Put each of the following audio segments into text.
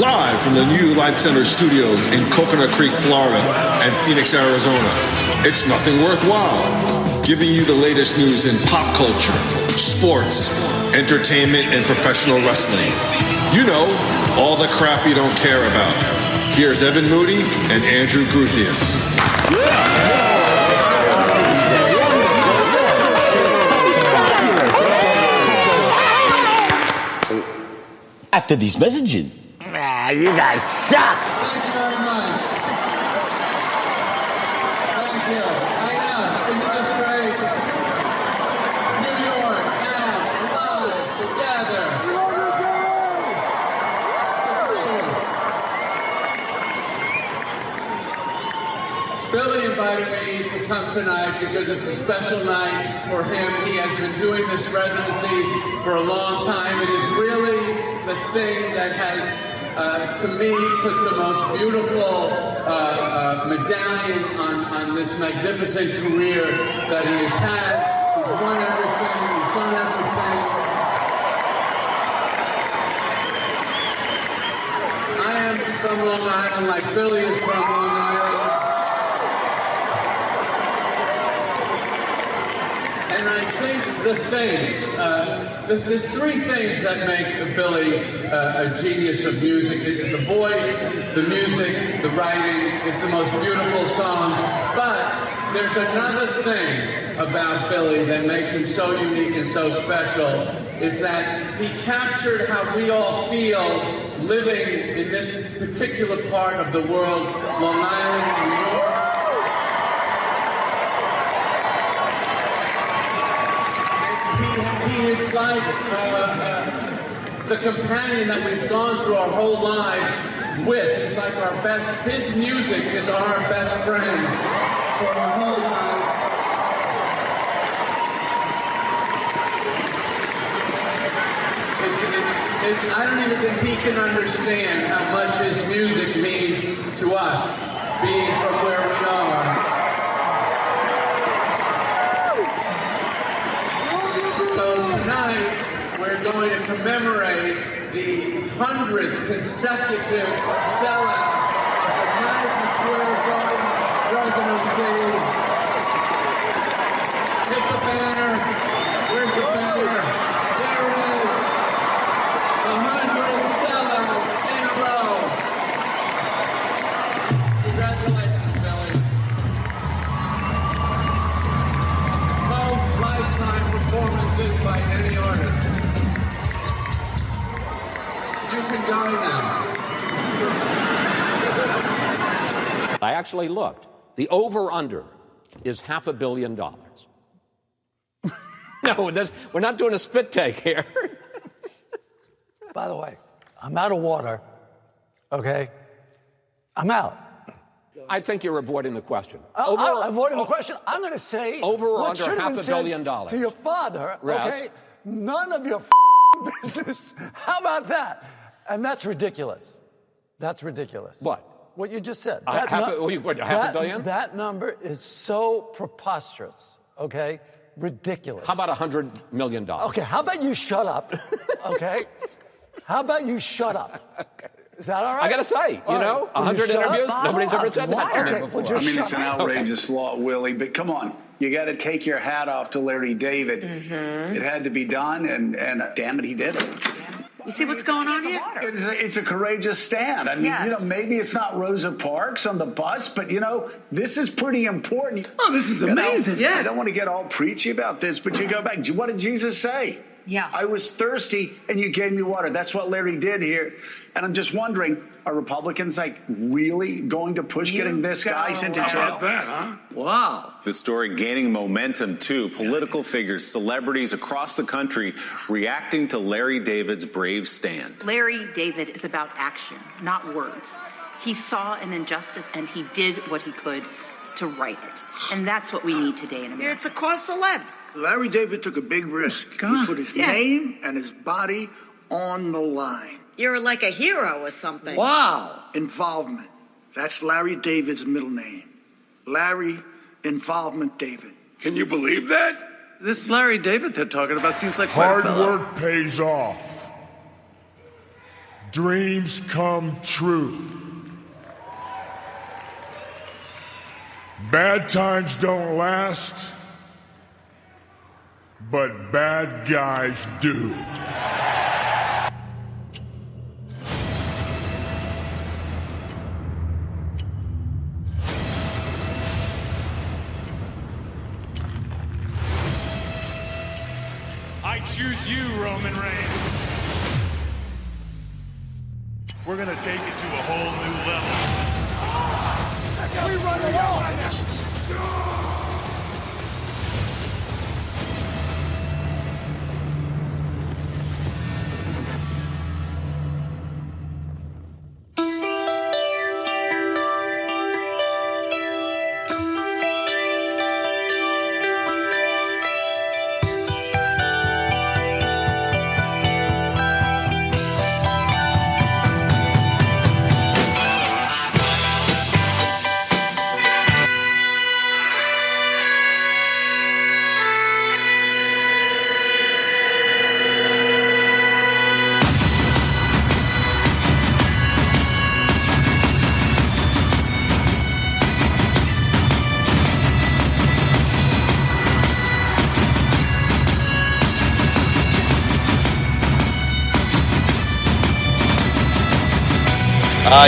Live from the new Life Center studios in Coconut Creek, Florida, and Phoenix, Arizona, it's Nothing Worthwhile, giving you the latest news in pop culture, sports, entertainment, and professional wrestling. You know, all the crap you don't care about. Here's Evan Moody and Andrew Gruthius. After these messages. You guys suck. Thank you very much. Thank you. I know. Isn't this great? New York and live together. Billy invited me to come tonight because it's a special night for him. He has been doing this residency for a long time. It is really the thing that has, to me, put the most beautiful medallion on this magnificent career that he has had. He's won everything. He's done everything. I am from Long Island, like Billy is from Long Island. And I think the thing, there's three things that make Billy a genius of music. The voice, the music, the writing, the most beautiful songs. But there's another thing about Billy that makes him so unique and so special, is that he captured how we all feel living in this particular part of the world, Long Island, New York. He is like the companion that we've gone through our whole lives with. He's like our best. His music is our best friend for our whole life. I don't even think he can understand how much his music means to us, being from where we are. Tonight, we're going to commemorate the 100th consecutive sellout of the Madison Square Garden residency. Take the banner. Where's the banner? There it is. 100 sellouts in a row. Congratulations, Billy. Most lifetime performances by any artist. You can go now. I actually looked. The over-under is $500 million. No, we're not doing a spit take here. By the way, I'm out of water, okay? I'm out. I think you're avoiding the question. Avoiding the question. I'm going to say over or what under should have been $500 said million to your father, Yes. okay? None of your business. How about that? And that's ridiculous. That's ridiculous. What? What you just said. $500 million? That number is so preposterous, okay? Ridiculous. How about $100 million? Okay, how about you shut up, okay? How about you shut up? Is that all right? I got to say, you know, 100 interviews, nobody's ever said that to me before. I mean, it's an outrageous law, Willie, but come on. You got to take your hat off to Larry David. Mm-hmm. It had to be done, and damn it, he did it. You see what's going on here? It's a courageous stand. I mean, yes. You know, maybe it's not Rosa Parks on the bus, but, you know, this is pretty important. Oh, this is amazing. Yeah. I don't want to get all preachy about this, but you go back. What did Jesus say? Yeah. I was thirsty, and you gave me water. That's what Larry did here. And I'm just wondering, are Republicans, like, really going to push getting this guy sent to jail? How about that, huh? Wow. The story gaining momentum, too. Political figures, celebrities across the country reacting to Larry David's brave stand. Larry David is about action, not words. He saw an injustice, and he did what he could to right it. And that's what we need today in America. It's a cause celeb. Larry David took a big risk. He put his name and his body on the line. You're like a hero or something. Wow. Involvement. That's Larry David's middle name. Larry Involvement David. Can you believe that? This Larry David they're talking about seems like hard work pays off. dreams come true. Bad times don't last, but bad guys do. I choose you, Roman Reigns. We're gonna take it to a whole new level. We run it all.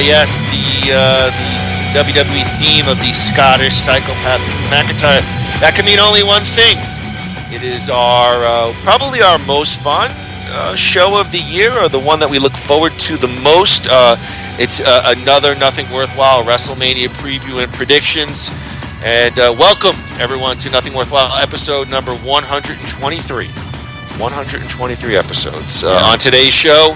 Yes, the WWE theme of the Scottish psychopath Drew McIntyre. That can mean only one thing. It is our probably our most fun show of the year, or the one that we look forward to the most. It's another Nothing Worthwhile WrestleMania preview and predictions. And welcome, everyone, to Nothing Worthwhile episode number 123. 123 episodes. On today's show,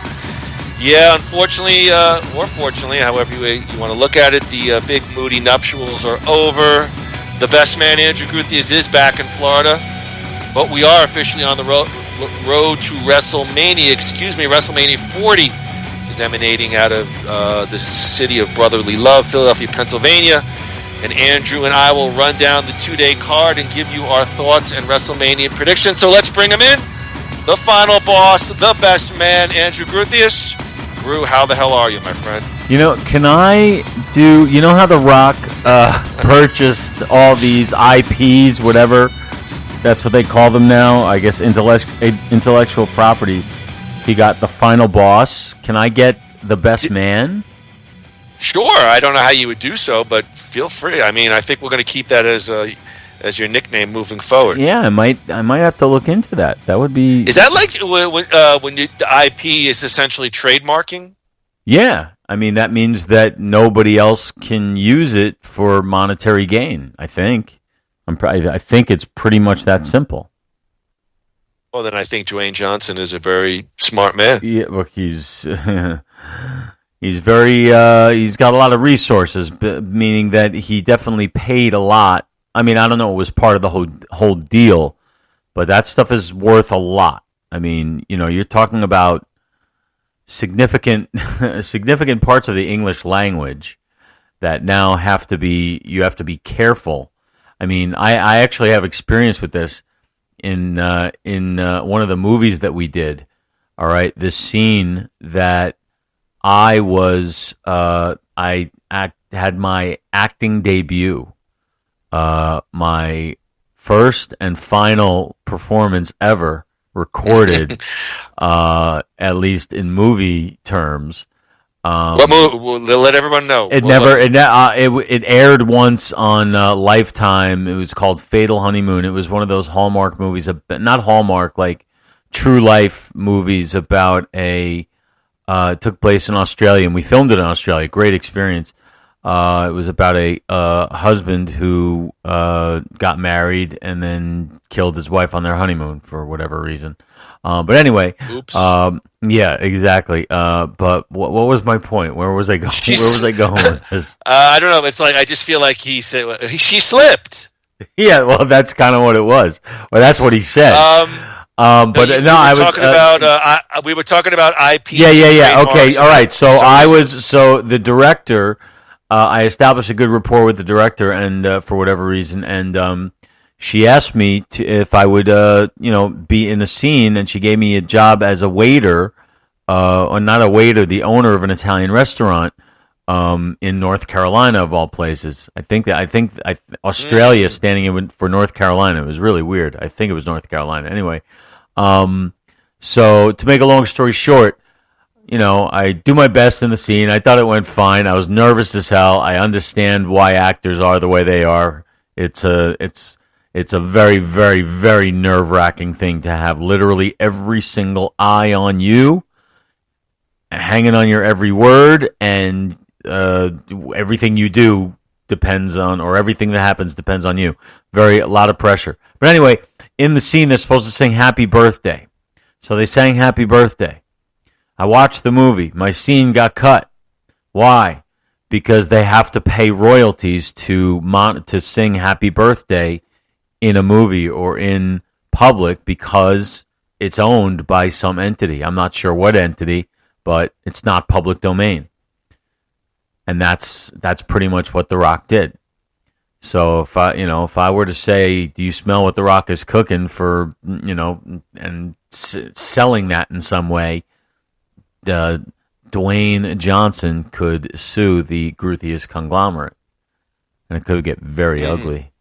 yeah, unfortunately, or fortunately, however you want to look at it, the big Moody nuptials are over. The best man, Andrew Guthiers, is back in Florida. But we are officially on the road to WrestleMania. WrestleMania 40 is emanating out of the city of brotherly love, Philadelphia, Pennsylvania. And Andrew and I will run down the 2-day card and give you our thoughts and WrestleMania predictions. So let's bring him in. The final boss, the best man, Andrew Guthiers. Groo, how the hell are you, my friend? You know, can I do, you know how The Rock purchased all these IPs, whatever, that's what they call them now, I guess intellectual properties. He got the final boss. Can I get the best man? Sure, I don't know how you would do so, but feel free. I mean, I think we're going to keep that as your nickname moving forward. Yeah, I might have to look into that. That would be. Is that like when the IP is essentially trademarking? Yeah, I mean that means that nobody else can use it for monetary gain. I think. I think it's pretty much that simple. Well, then I think Dwayne Johnson is a very smart man. Yeah, look, he's very he's got a lot of resources, meaning that he definitely paid a lot. I mean, I don't know, it was part of the whole deal, but that stuff is worth a lot. I mean, you know, you're talking about significant parts of the English language that now you have to be careful. I mean, I actually have experience with this in one of the movies that we did. All right, this scene that I had my acting debut. My first and final performance ever recorded, at least in movie terms. What movie? Let everyone know. It aired once on Lifetime. It was called Fatal Honeymoon. It was one of those Hallmark movies, not Hallmark, like true life movies about it took place in Australia, and we filmed it in Australia. Great experience. It was about a husband who got married and then killed his wife on their honeymoon for whatever reason. But anyway, oops. Yeah, exactly. But what was my point? Where was I going? Where was I going with this? I don't know. It's like I just feel like he said she slipped. Yeah, well, that's kind of what it was. Well, that's what he said. We were talking about IP. Yeah. Okay, all right. So the director. I established a good rapport with the director, and for whatever reason, and she asked me if I would, be in a scene, and she gave me a job as a waiter or not a waiter, the owner of an Italian restaurant in North Carolina, of all places. I think Australia standing in for North Carolina. It was really weird. I think it was North Carolina. Anyway, so to make a long story short, I do my best in the scene. I thought it went fine. I was nervous as hell. I understand why actors are the way they are. It's a very, very, very nerve-wracking thing to have literally every single eye on you, hanging on your every word, and everything you do depends on, or everything that happens depends on you. A lot of pressure. But anyway, in the scene, they're supposed to sing Happy Birthday. So they sang Happy Birthday. I watched the movie. My scene got cut. Why? Because they have to pay royalties to sing Happy Birthday in a movie or in public because it's owned by some entity. I'm not sure what entity, but it's not public domain. And that's pretty much what The Rock did. So if I were to say, do you smell what The Rock is cooking for, and selling that in some way, Dwayne Johnson could sue the Gruthius conglomerate, and it could get very ugly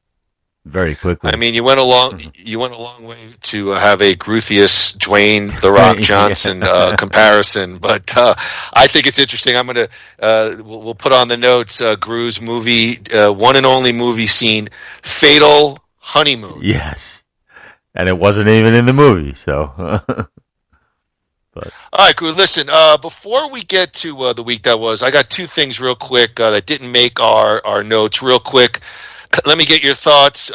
very quickly. I mean, you went a long way to have a Gruthius Dwayne The Rock Johnson comparison, but I think it's interesting. I'm gonna we'll put on the notes Groo's movie, one and only movie scene, Fatal Honeymoon. Yes, and it wasn't even in the movie, so. But. All right, Groo, listen, before we get to the week that was, I got two things real quick that didn't make our notes real quick. Let me get your thoughts.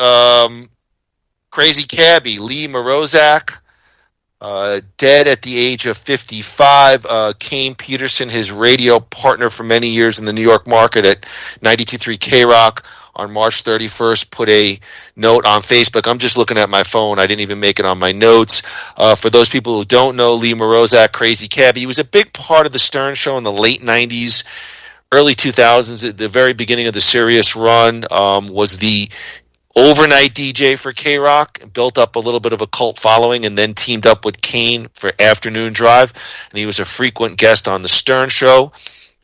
Crazy Cabbie, Lee Mroszak, dead at the age of 55. Kane Peterson, his radio partner for many years in the New York market at 92.3 K-Rock, on March 31st, put a note on Facebook. I'm just looking at my phone. I didn't even make it on my notes. For those people who don't know, Lee Mroszak, Crazy Cabbie, he was a big part of the Stern Show in the late 90s, early 2000s. At the very beginning of the Sirius run, was the overnight DJ for K-Rock, built up a little bit of a cult following, and then teamed up with Kane for Afternoon Drive. And he was a frequent guest on the Stern Show.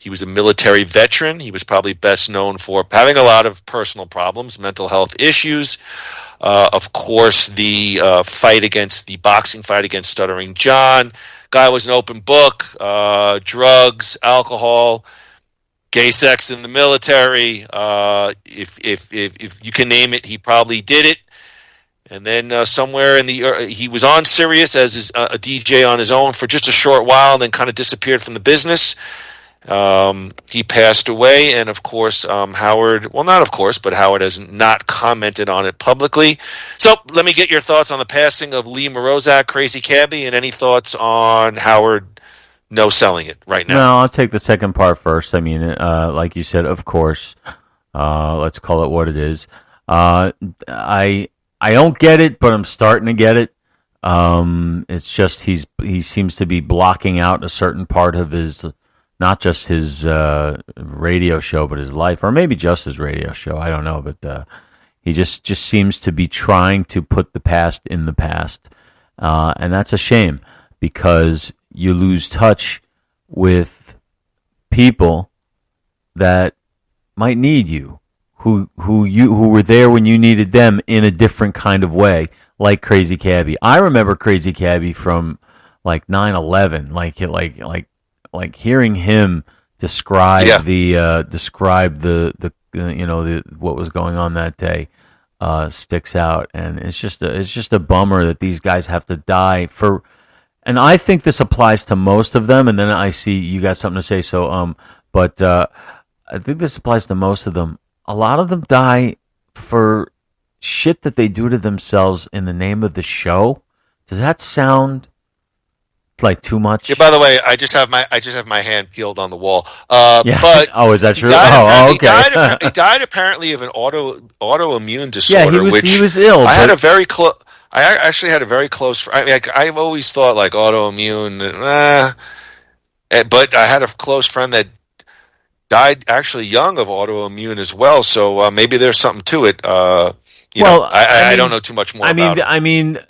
He was a military veteran. He was probably best known for having a lot of personal problems, mental health issues. Of course, the boxing fight against Stuttering John. Guy was an open book. Drugs, alcohol, gay sex in the military. If you can name it, he probably did it. And then somewhere he was on Sirius as a DJ on his own for just a short while, and then kind of disappeared from the business. He passed away, and of course, Howard has not commented on it publicly. So let me get your thoughts on the passing of Lee Mroszak, Crazy Cabbie, and any thoughts on Howard no selling it right now. No, I'll take the second part first. I mean, like you said, of course, let's call it what it is. I don't get it, but I'm starting to get it. It's just he seems to be blocking out a certain part of his, not just his radio show, but his life, or maybe just his radio show. I don't know, but he just seems to be trying to put the past in the past, and that's a shame because you lose touch with people that might need you, who were there when you needed them in a different kind of way, like Crazy Cabbie. I remember Crazy Cabbie from like 9/11, like hearing him describe the what was going on that day sticks out, and it's just a bummer that these guys have to die for. And I think this applies to most of them. And then I see you got something to say, so but I think this applies to most of them. A lot of them die for shit that they do to themselves in the name of the show. Does that sound like too much? Yeah. By the way, I just have my hand peeled on the wall. Yeah. But is that true? Okay. He died apparently of an autoimmune disorder. Yeah, he was ill. I actually had a very close. I've always thought like autoimmune, but I had a close friend that died actually young of autoimmune as well. So maybe there's something to it. I don't know too much more about it. I mean,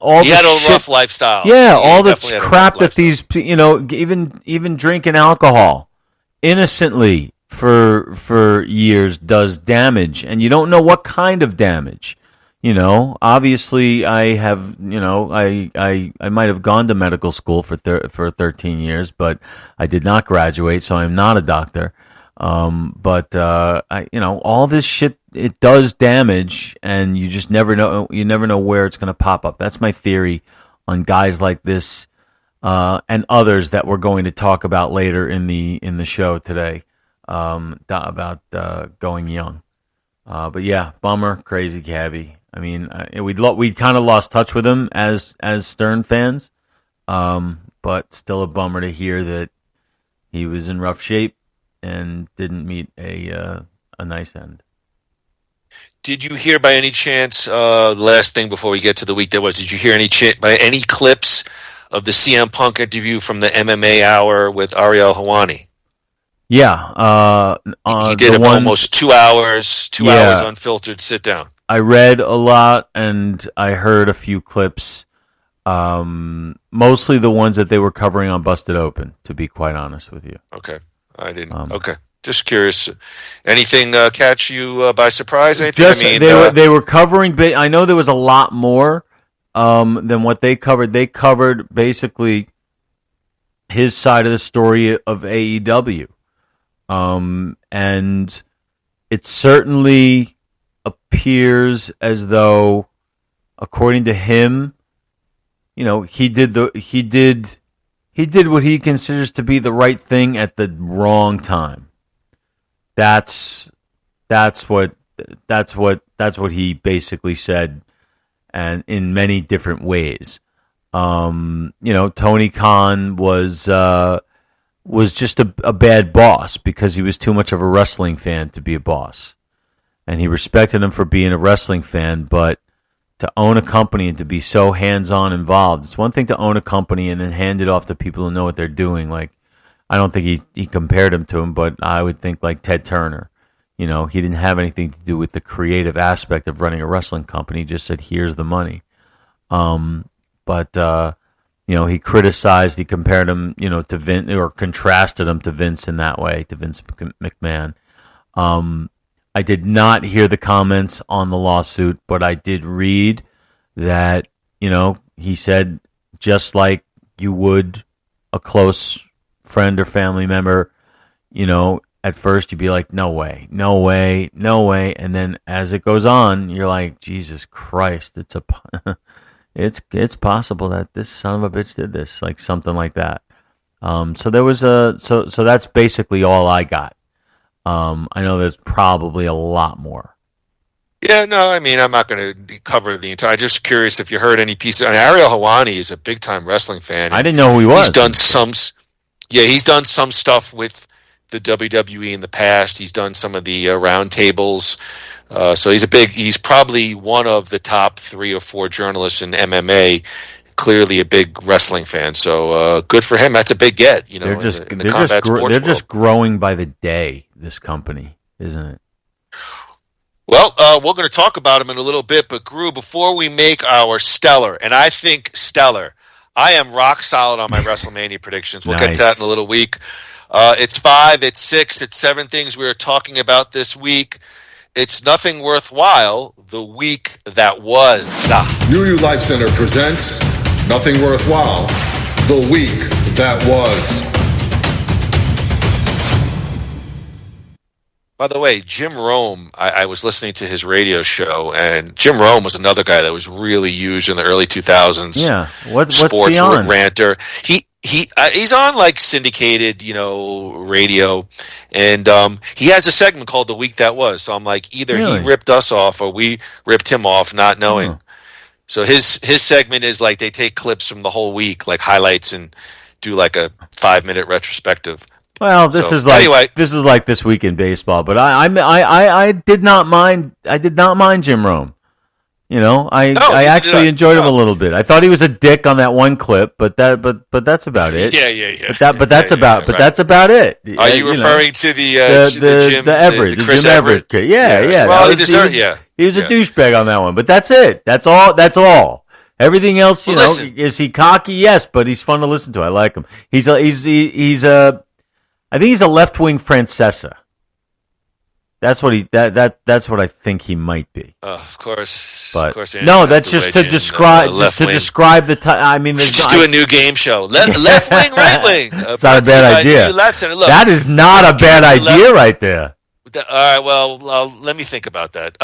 all he the had a shit, rough lifestyle. Yeah, he all the definitely had a crap rough that these, even drinking alcohol innocently for years does damage, and you don't know what kind of damage. Obviously, I have, I might have gone to medical school for 13 years, but I did not graduate, so I'm not a doctor. But all this shit, it does damage, and you just never know. You never know where it's going to pop up. That's my theory on guys like this and others that we're going to talk about later in the show today about going young. But yeah, bummer, crazy Cabbie. I mean, we kind of lost touch with him as Stern fans, but still a bummer to hear that he was in rough shape and didn't meet a nice end. Did you hear by any chance, last thing before we get to the week that was, did you hear by any clips of the CM Punk interview from the MMA Hour with Ariel Helwani? Yeah. He did almost 2 hours, hours unfiltered sit down. I read a lot and I heard a few clips, mostly the ones that they were covering on Busted Open, to be quite honest with you. Okay. I didn't. Okay. Just curious. Anything catch you by surprise? Anything? They were covering. I know there was a lot more than what they covered. They covered basically his side of the story of AEW, and it certainly appears as though, according to him, he did what he considers to be the right thing at the wrong time. That's what he basically said, and in many different ways. Tony Khan was just a bad boss because he was too much of a wrestling fan to be a boss, and he respected him for being a wrestling fan, but to own a company and to be so hands-on involved. It's one thing to own a company and then hand it off to people who know what they're doing. Like, I don't think he compared him to him, but I would think like Ted Turner. He didn't have anything to do with the creative aspect of running a wrestling company. He just said, here's the money. But he criticized, he compared him, to Vince, or contrasted him to Vince in that way, to Vince McMahon. I did not hear the comments on the lawsuit, but I did read that, he said, just like you would a close friend or family member, at first you'd be like, no way. And then as it goes on, you're like, Jesus Christ, it's possible that this son of a bitch did this, like something like that. So there was so that's basically all I got. I know there's probably a lot more. Yeah, no, I'm not going to cover the entire. Just curious if you heard any pieces. Ariel Helwani is a big time wrestling fan. I didn't know who he was. He's done some stuff with the WWE in the past. He's done some of the roundtables. So he's probably one of the top 3 or 4 journalists in MMA. Clearly a big wrestling fan. So good for him. That's a big get. In the combat sports world. They're just growing by the day, this company, isn't it? Well, we're going to talk about him in a little bit, but Groo, before we make our stellar, and I think stellar, I am rock solid on my WrestleMania predictions. We'll get to that in a little week. It's 5, it's 6, it's 7 things we are talking about this week. It's nothing worthwhile, the week that was. UU Life Center presents Nothing Worthwhile, the week that was. By the way, Jim Rome, I was listening to his radio show, and Jim Rome was another guy that was really used in the early 2000s. Yeah, what's sports he on? Ranter. He's on like syndicated, radio, and he has a segment called The Week That Was. So I'm like, either he ripped us off or we ripped him off, not knowing. So his segment is like they take clips from the whole week, like highlights, and do like a 5-minute retrospective. Well, this is like this week in baseball, but I did not mind. I did not mind Jim Rome. I actually enjoyed him a little bit. I thought he was a dick on that one clip, but that's about it. Yeah. That's about it. Are you referring to the Chris Everett? Yeah. Well, he deserved. He was a douchebag on that one, but that's it. That's all. Everything else, you know, listen. is he cocky? Yes, but he's fun to listen to. I like him. I think he's a left-wing Francesa. That's what that's what I think he might be. Of course. But of course, no, that's just to describe the I mean, just do a new game show. Left wing, right wing. It's not a bad idea. Look, that is not a bad idea right there. All right, well, let me think about that.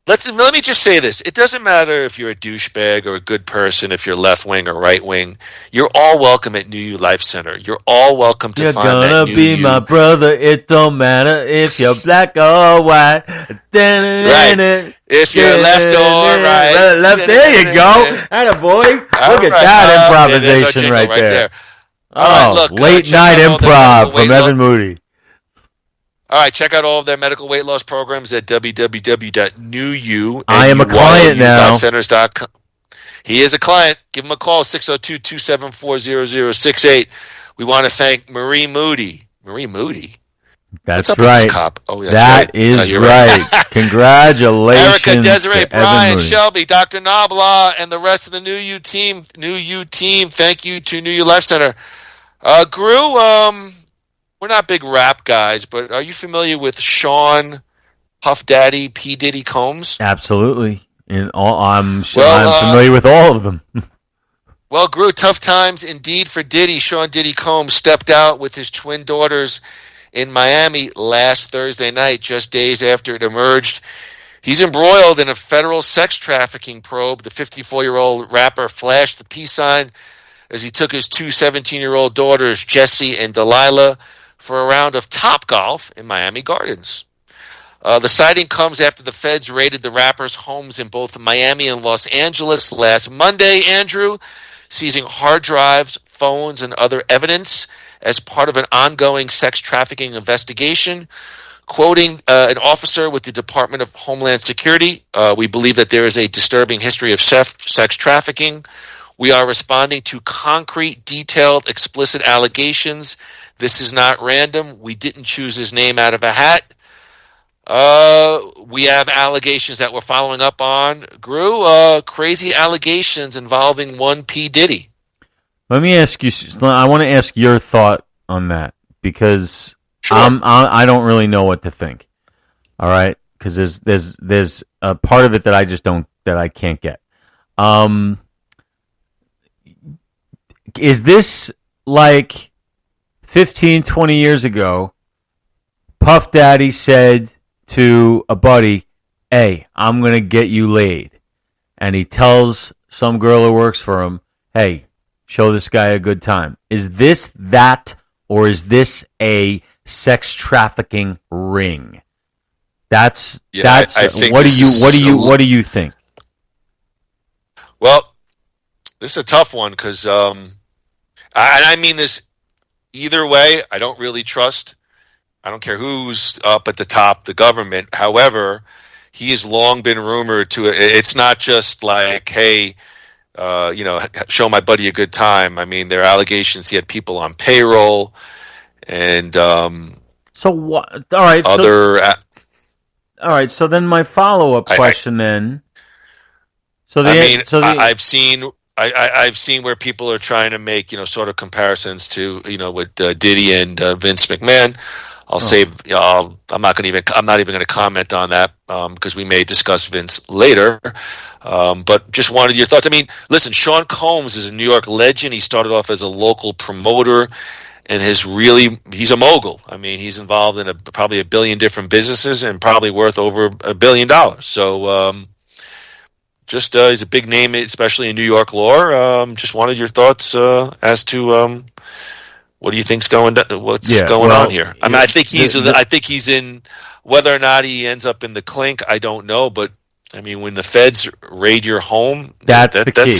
Let me just say this. It doesn't matter if you're a douchebag or a good person, if you're left wing or right wing. You're all welcome at New You Life Center. You're all welcome to find that new you. You're gonna be my brother. It don't matter if you're black or white. Right. If you're left or right. Left. There you go. Attaboy. Look at that improvisation right there. All right, look, late night improv from Evan Moody. All right, check out all of their medical weight loss programs at www.newyou. I am a client now. Centers.com. He is a client. Give him a call, 602-274-0068. We want to thank Marie Moody. Marie Moody? That's What's up right. With this cop? Oh, that's that right. is right. Congratulations. Erica, Desiree, to Brian, Moody. Shelby, Dr. Nabla, and the rest of the New You team. Thank you to New You Life Center. Groo, we're not big rap guys, but are you familiar with Sean Puff Daddy P. Diddy Combs? Absolutely. I'm familiar with all of them. Well, Groo, tough times indeed for Diddy. Sean Diddy Combs stepped out with his twin daughters in Miami last Thursday night, just days after it emerged. He's embroiled in a federal sex trafficking probe. The 54-year-old rapper flashed the peace sign as he took his two 17-year-old daughters, Jessie and Delilah, for a round of Topgolf in Miami Gardens. The sighting comes after the feds raided the rapper's homes in both Miami and Los Angeles last Monday, Andrew, seizing hard drives, phones, and other evidence as part of an ongoing sex trafficking investigation. Quoting an officer with the Department of Homeland Security, we believe that there is a disturbing history of sex trafficking. We are responding to concrete, detailed, explicit allegations. This is not random. We didn't choose his name out of a hat. We have allegations that we're following up on. Groo, crazy allegations involving one P. Diddy. Let me ask you. I want to ask your thought on that because I don't really know what to think. All right, because there's a part of it that I can't get. Is this like 15, 20 years ago, Puff Daddy said to a buddy, hey, I'm going to get you laid. And he tells some girl who works for him, hey, show this guy a good time. Is this that, or is this a sex trafficking ring? I think what do you think? Well, this is a tough one because I mean this either way. I don't really trust. I don't care who's up at the top, the government. However, he has long been rumored to. It's not just like, hey, show my buddy a good time. I mean, there are allegations he had people on payroll, and so what? All right. All right. So then, my follow-up question then. I've seen where people are trying to make sort of comparisons to with Diddy and Vince McMahon. I'm not even going to comment on that because we may discuss Vince later. But just wanted your thoughts. I mean, listen, Sean Combs is a New York legend. He started off as a local promoter, and he's a mogul. I mean, he's involved in probably a billion different businesses and probably worth over $1 billion. So. He's a big name, especially in New York lore. Just wanted your thoughts as to what do you think's going on here? I mean, I think he's in. Whether or not he ends up in the clink, I don't know. But I mean, when the feds raid your home, that's the key.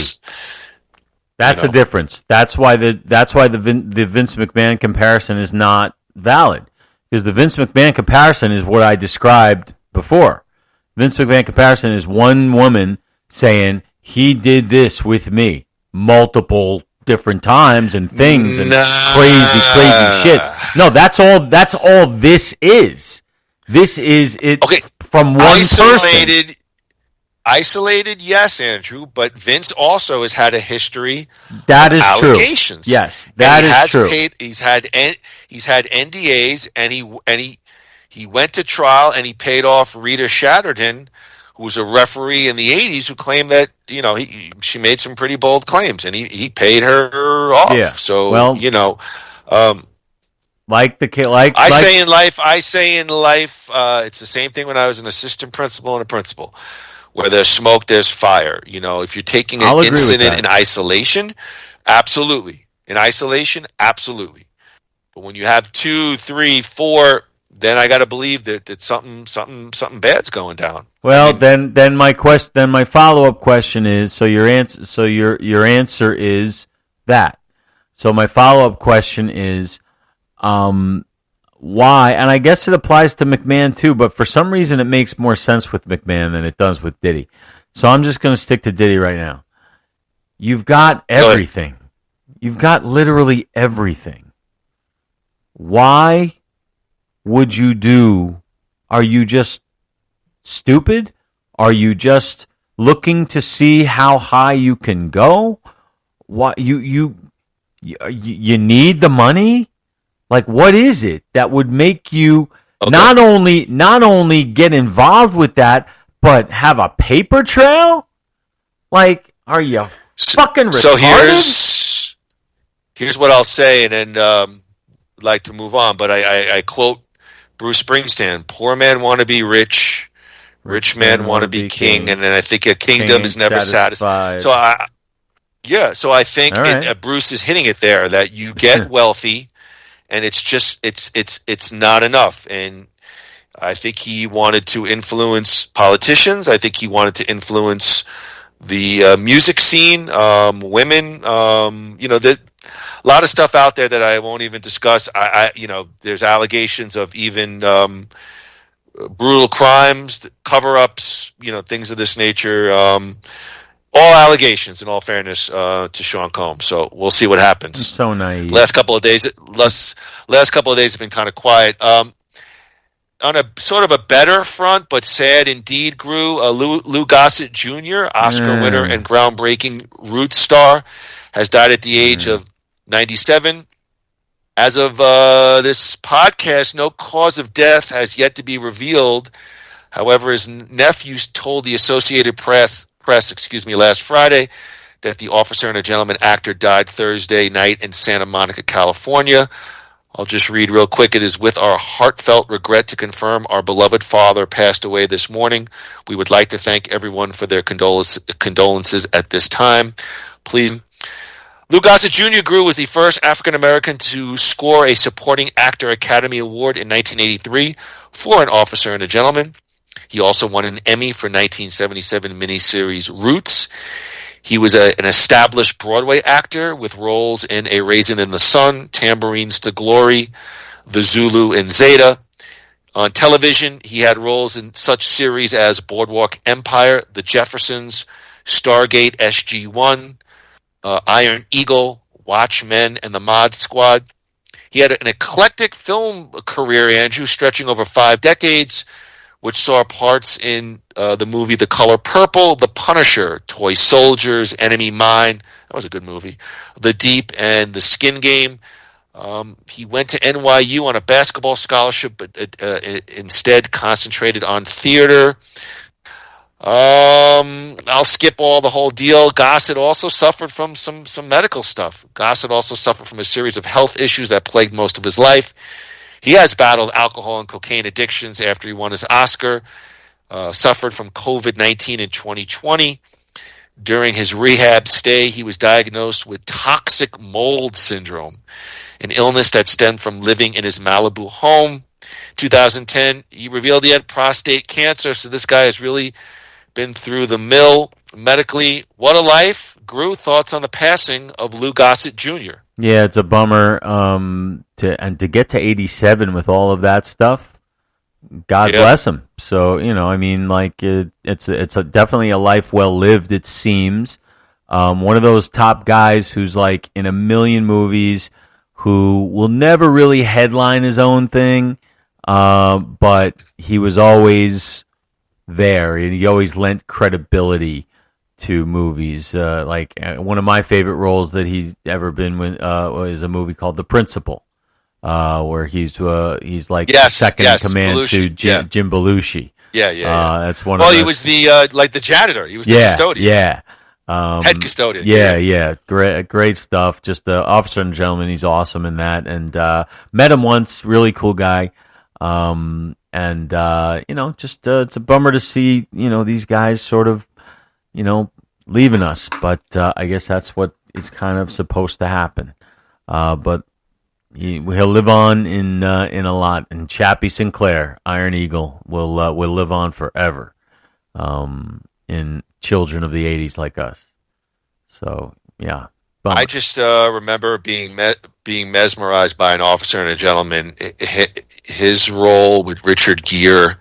That's the difference. That's why the Vince McMahon comparison is not valid, because the Vince McMahon comparison is what I described before. Vince McMahon comparison is one woman saying he did this with me multiple different times and things and crazy shit. No, that's all this is. This is it from one isolated, person. Isolated, yes, Andrew, but Vince also has had a history that of is allegations. True. Yes, that is true. He's had NDAs, and he went to trial, and he paid off Rita Chatterton, who was a referee in the 80s, who claimed that she made some pretty bold claims, and he paid her off. Yeah. So I say in life, it's the same thing when I was an assistant principal and a principal. Where there's smoke, there's fire. If you're taking an incident in isolation, absolutely. In isolation, absolutely. But when you have 2, 3, 4, then I got to believe that something bad's going down. Well, then my follow-up question is, so your answer is that. So my follow-up question is, why? And I guess it applies to McMahon too, but for some reason it makes more sense with McMahon than it does with Diddy. So I'm just going to stick to Diddy right now. You've got everything. You've got literally everything. Why would you do? Are you just stupid? Are you just looking to see how high you can go? What you need the money? Like, what is it that would make you not only get involved with that, but have a paper trail? Like, are you fucking retarded? So here's what I'll say, and then like to move on. But I quote Bruce Springsteen: "Poor man want to be rich, rich man want to be king, and then I think a kingdom is never satisfied." So I think Bruce is hitting it there, that you get wealthy. And it's just it's not enough. And I think he wanted to influence politicians. I think he wanted to influence the music scene, women. A lot of stuff out there that I won't even discuss. There's allegations of even brutal crimes, cover-ups, things of this nature. All allegations, in all fairness, to Sean Combs. So we'll see what happens. So naive. Last couple of days have been kind of quiet. On a sort of a better front, but sad indeed, Groo. Lou Gossett Jr., Oscar winner and groundbreaking Roots star, has died at the age of 97. As of this podcast, no cause of death has yet to be revealed. However, his nephews told the Associated Press, last Friday, that the Officer and a Gentleman actor died Thursday night in Santa Monica, California. I'll just read real quick. It is with our heartfelt regret to confirm our beloved father passed away this morning. We would like to thank everyone for their condolences at this time. Please. Lou Gossett Jr. was the first African-American to score a Supporting Actor Academy Award in 1983 for An Officer and a Gentleman. He also won an Emmy for 1977 miniseries Roots. He was an established Broadway actor with roles in A Raisin in the Sun, Tambourines to Glory, The Zulu, and Zeta. On television, he had roles in such series as Boardwalk Empire, The Jeffersons, Stargate SG-1, Iron Eagle, Watchmen, and The Mod Squad. He had an eclectic film career, Andrew, stretching over 5 decades, which saw parts in the movie The Color Purple, The Punisher, Toy Soldiers, Enemy Mine. That was a good movie. The Deep, and The Skin Game. He went to NYU on a basketball scholarship, but instead concentrated on theater. I'll skip all the whole deal. Gossett also suffered from some medical stuff. Gossett also suffered from a series of health issues that plagued most of his life. He has battled alcohol and cocaine addictions after he won his Oscar, suffered from COVID-19 in 2020. During his rehab stay, he was diagnosed with toxic mold syndrome, an illness that stemmed from living in his Malibu home. 2010, he revealed he had prostate cancer, so this guy has really been through the mill medically. What a life. Groo, thoughts on the passing of Lou Gossett Jr.? Yeah, it's a bummer. To get to 87 with all of that stuff, God bless him. So it's definitely a life well lived. It seems one of those top guys who's like in a million movies, who will never really headline his own thing, but he was always there. He always lent credibility to movies. Like one of my favorite roles that he's ever been in is a movie called The Principal, where he's like second in command Belushi. to Jim Belushi. Yeah. That's one. Well, he was the like the janitor. He was the custodian. Yeah. Head custodian. Yeah. Great stuff. Just Officer and Gentleman. He's awesome in that. And met him once. Really cool guy. Just it's a bummer to see these guys sort of leaving us. But I guess that's what is kind of supposed to happen. But he'll live on in a lot. And Chappie Sinclair, Iron Eagle, will live on forever. In children of the 80s like us. So, yeah. Bummer. I just remember being mesmerized by An Officer and a Gentleman. His role with Richard Gere,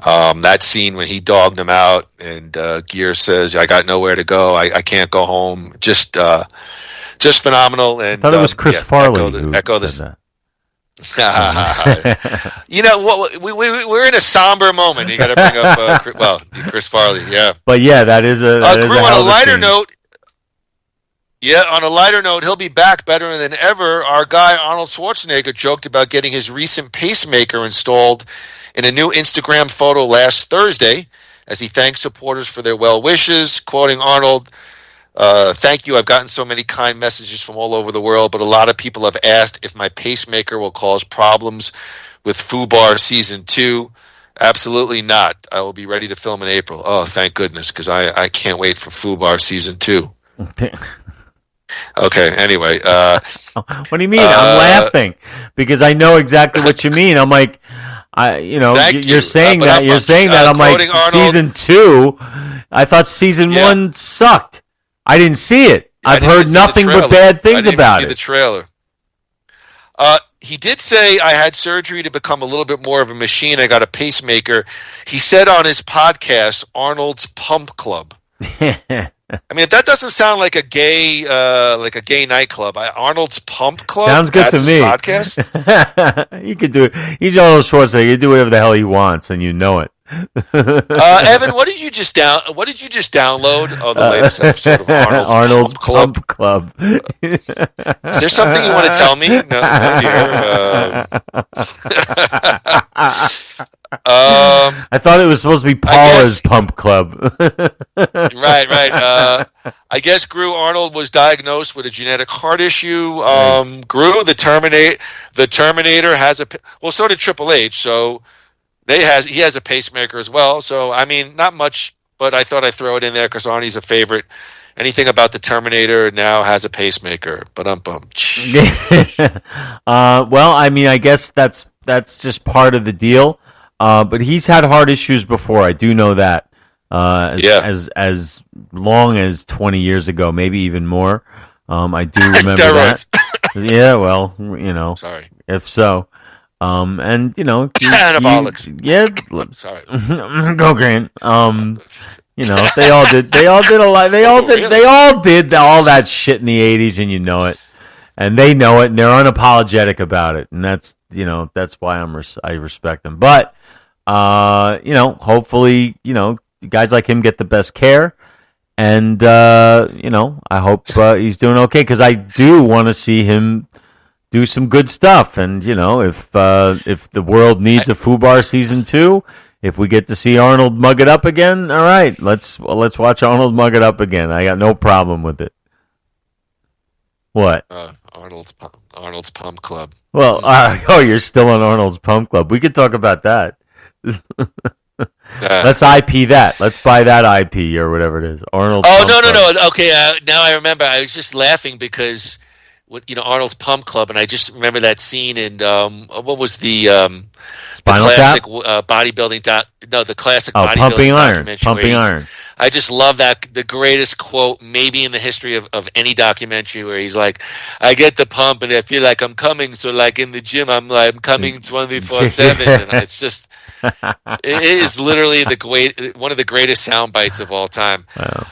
that scene when he dogged him out and Gere says, I got nowhere to go, I can't go home. Just phenomenal. And I thought it was Chris Farley who said that. We're in a somber moment. You got to bring up Chris Farley, yeah. But yeah, that is a Drew, on a lighter note. Yeah, on a lighter note, he'll be back better than ever. Our guy Arnold Schwarzenegger joked about getting his recent pacemaker installed in a new Instagram photo last Thursday as he thanked supporters for their well wishes. Quoting Arnold, thank you. I've gotten so many kind messages from all over the world, but a lot of people have asked if my pacemaker will cause problems with FUBAR Season 2. Absolutely not. I will be ready to film in April. Oh, thank goodness, because I can't wait for FUBAR Season 2. Okay, anyway. What do you mean? I'm laughing because I know exactly what you mean. I'm like, you're saying that. You're saying that. I'm like, Arnold, Season 2, I thought Season 1 sucked. I didn't see it. I've heard nothing but bad things about it. I didn't see the trailer. He did say, I had surgery to become a little bit more of a machine. I got a pacemaker. He said on his podcast, Arnold's Pump Club. I mean, if that doesn't sound like a gay nightclub, Arnold's Pump Club. Sounds good to me. Podcast. You could do it. He's Arnold Schwarzenegger. You do whatever the hell he wants, and you know it. Evan, what did you just download? Oh, the latest episode of Arnold's Pump Club. Is there something you want to tell me? No, I thought it was supposed to be Paula's Pump Club. Right. I guess Arnold was diagnosed with a genetic heart issue. Groo, the Terminator has so did Triple H. So he has a pacemaker as well. So I mean, not much, but I thought I'd throw it in there because Arnie's a favorite. Anything about the Terminator now has a pacemaker. But well, I mean, I guess that's just part of the deal. But he's had heart issues before. I do know that. As long as 20 years ago, maybe even more. I do remember that. Yeah, well, Sorry. If so. Anabolics. Sorry. Go Grant. They all did a lot. They all did all that shit in the 80s, and you know it. And they know it, and they're unapologetic about it. And that's why I respect them. But hopefully, guys like him get the best care. And I hope he's doing okay, because I do want to see him do some good stuff. And if the world needs a FUBAR Season 2, if we get to see Arnold mug it up again, all right, let's watch Arnold mug it up again. I got no problem with it. What? Arnold's Pump Club. Well, you're still on Arnold's Pump Club. We could talk about that. Let's IP that. Let's buy that IP or whatever it is. Arnold. Oh, no. Okay, now I remember. I was just laughing because Arnold's Pump Club, and I just remember that scene in what was the classic bodybuilding the classic bodybuilding documentary. Pumping Iron. I just love that, the greatest quote maybe in the history of any documentary, where he's like, I get the pump and I feel like I'm coming, so like in the gym I'm coming 24/7, and it's just it is literally one of the greatest sound bites of all time. Wow.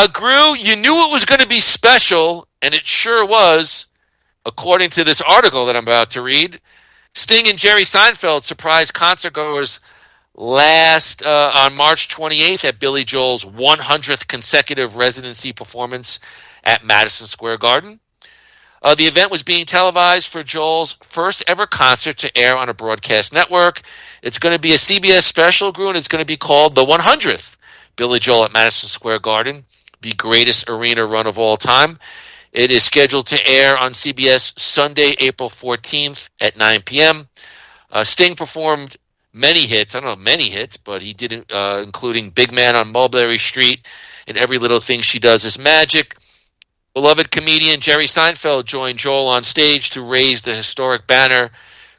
Groo, you knew it was going to be special, and it sure was. According to this article that I'm about to read, Sting and Jerry Seinfeld surprised concertgoers on March 28th at Billy Joel's 100th consecutive residency performance at Madison Square Garden. The event was being televised for Joel's first ever concert to air on a broadcast network. It's going to be a CBS special, Groo, and it's going to be called The 100th Billy Joel at Madison Square Garden, the greatest arena run of all time. It is scheduled to air on CBS Sunday, April 14th at 9 p.m. Sting performed many hits. I don't know many hits, but he did, including Big Man on Mulberry Street and Every Little Thing She Does Is Magic. Beloved comedian Jerry Seinfeld joined Joel on stage to raise the historic banner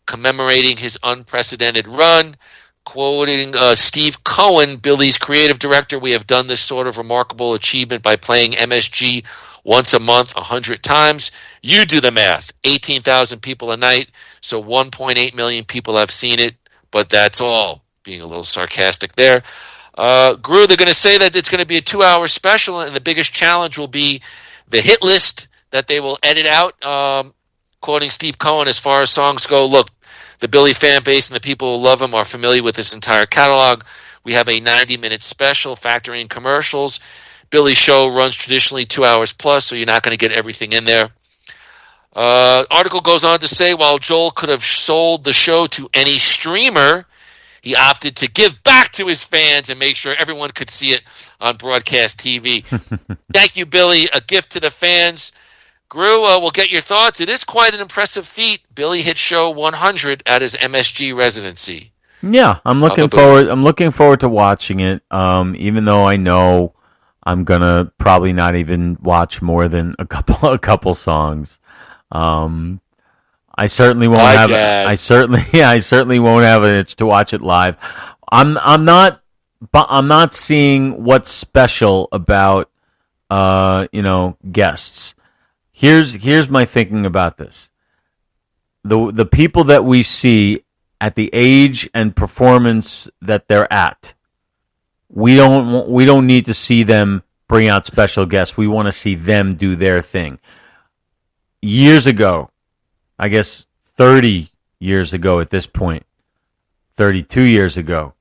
commemorating his unprecedented run. Quoting Steve Cohen, Billy's creative director, "We have done this sort of remarkable achievement by playing MSG once a month 100 times. You do the math. 18,000 people a night, so 1.8 million people have seen it, but that's all." Being a little sarcastic there. Groo, they're going to say that it's going to be a 2-hour special, and the biggest challenge will be the hit list that they will edit out. Quoting Steve Cohen, "As far as songs go, look, the Billy fan base and the people who love him are familiar with his entire catalog. We have a 90-minute special factoring commercials. Billy's show runs traditionally 2 hours plus, so you're not going to get everything in there." Article goes on to say, while Joel could have sold the show to any streamer, he opted to give back to his fans and make sure everyone could see it on broadcast TV. Thank you, Billy. A gift to the fans. Groo, we'll get your thoughts. It is quite an impressive feat. Billy hit show 100 at his MSG residency. Yeah, I'm looking forward to watching it. Even though I know I'm gonna probably not even watch more than a couple songs. I certainly won't have. I certainly won't have an itch to watch it live. I'm not seeing what's special about guests. Here's my thinking about this. The people that we see at the age and performance that they're at, we don't need to see them bring out special guests. We want to see them do their thing. Years ago, I guess 30 years ago at this point, 32 years ago,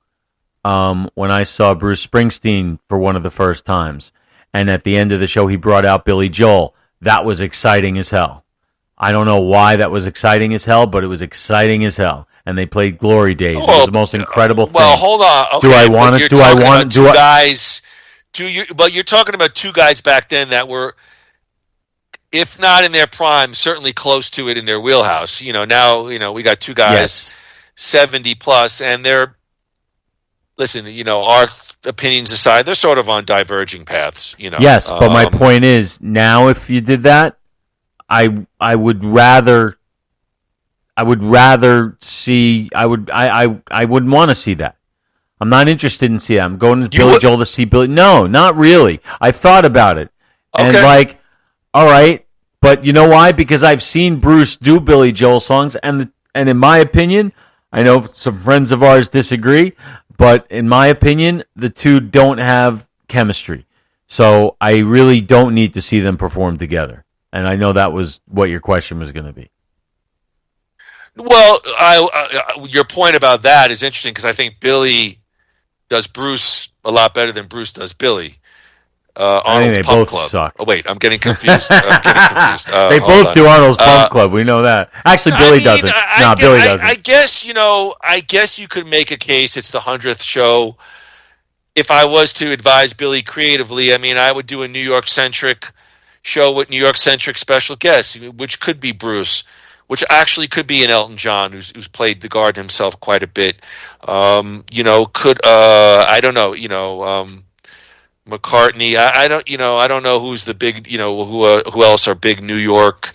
when I saw Bruce Springsteen for one of the first times, and at the end of the show he brought out Billy Joel. That was exciting as hell. I don't know why that was exciting as hell, but it was exciting as hell. And they played Glory Days. It was the most incredible thing. Well, hold on. Okay, but you're talking about two guys back then that were, if not in their prime, certainly close to it in their wheelhouse. Now, we got two guys 70 plus, and they're, listen, our opinions aside, they're sort of on diverging paths. Yes, but my point is, now if you did that, I would rather see. I wouldn't want to see that. I'm not interested in seeing that. I'm going to Billy Joel to see Billy. No, not really. I've thought about it, and all right, but you know why? Because I've seen Bruce do Billy Joel songs, and in my opinion, I know some friends of ours disagree. But in my opinion, the two don't have chemistry. So I really don't need to see them perform together. And I know that was what your question was going to be. Well, your point about that is interesting because I think Billy does Bruce a lot better than Bruce does Billy. Arnold's Pump Club. Suck. Oh, wait, I'm getting confused. They both do Arnold's Pump Club. We know that. Actually, Billy doesn't. Billy doesn't. I guess you could make a case it's the 100th show. If I was to advise Billy creatively, I would do a New York-centric show with New York-centric special guests, which could be Bruce, which actually could be an Elton John, who's played the guard himself quite a bit. I don't know, McCartney. I don't know who's the big, who else are big New York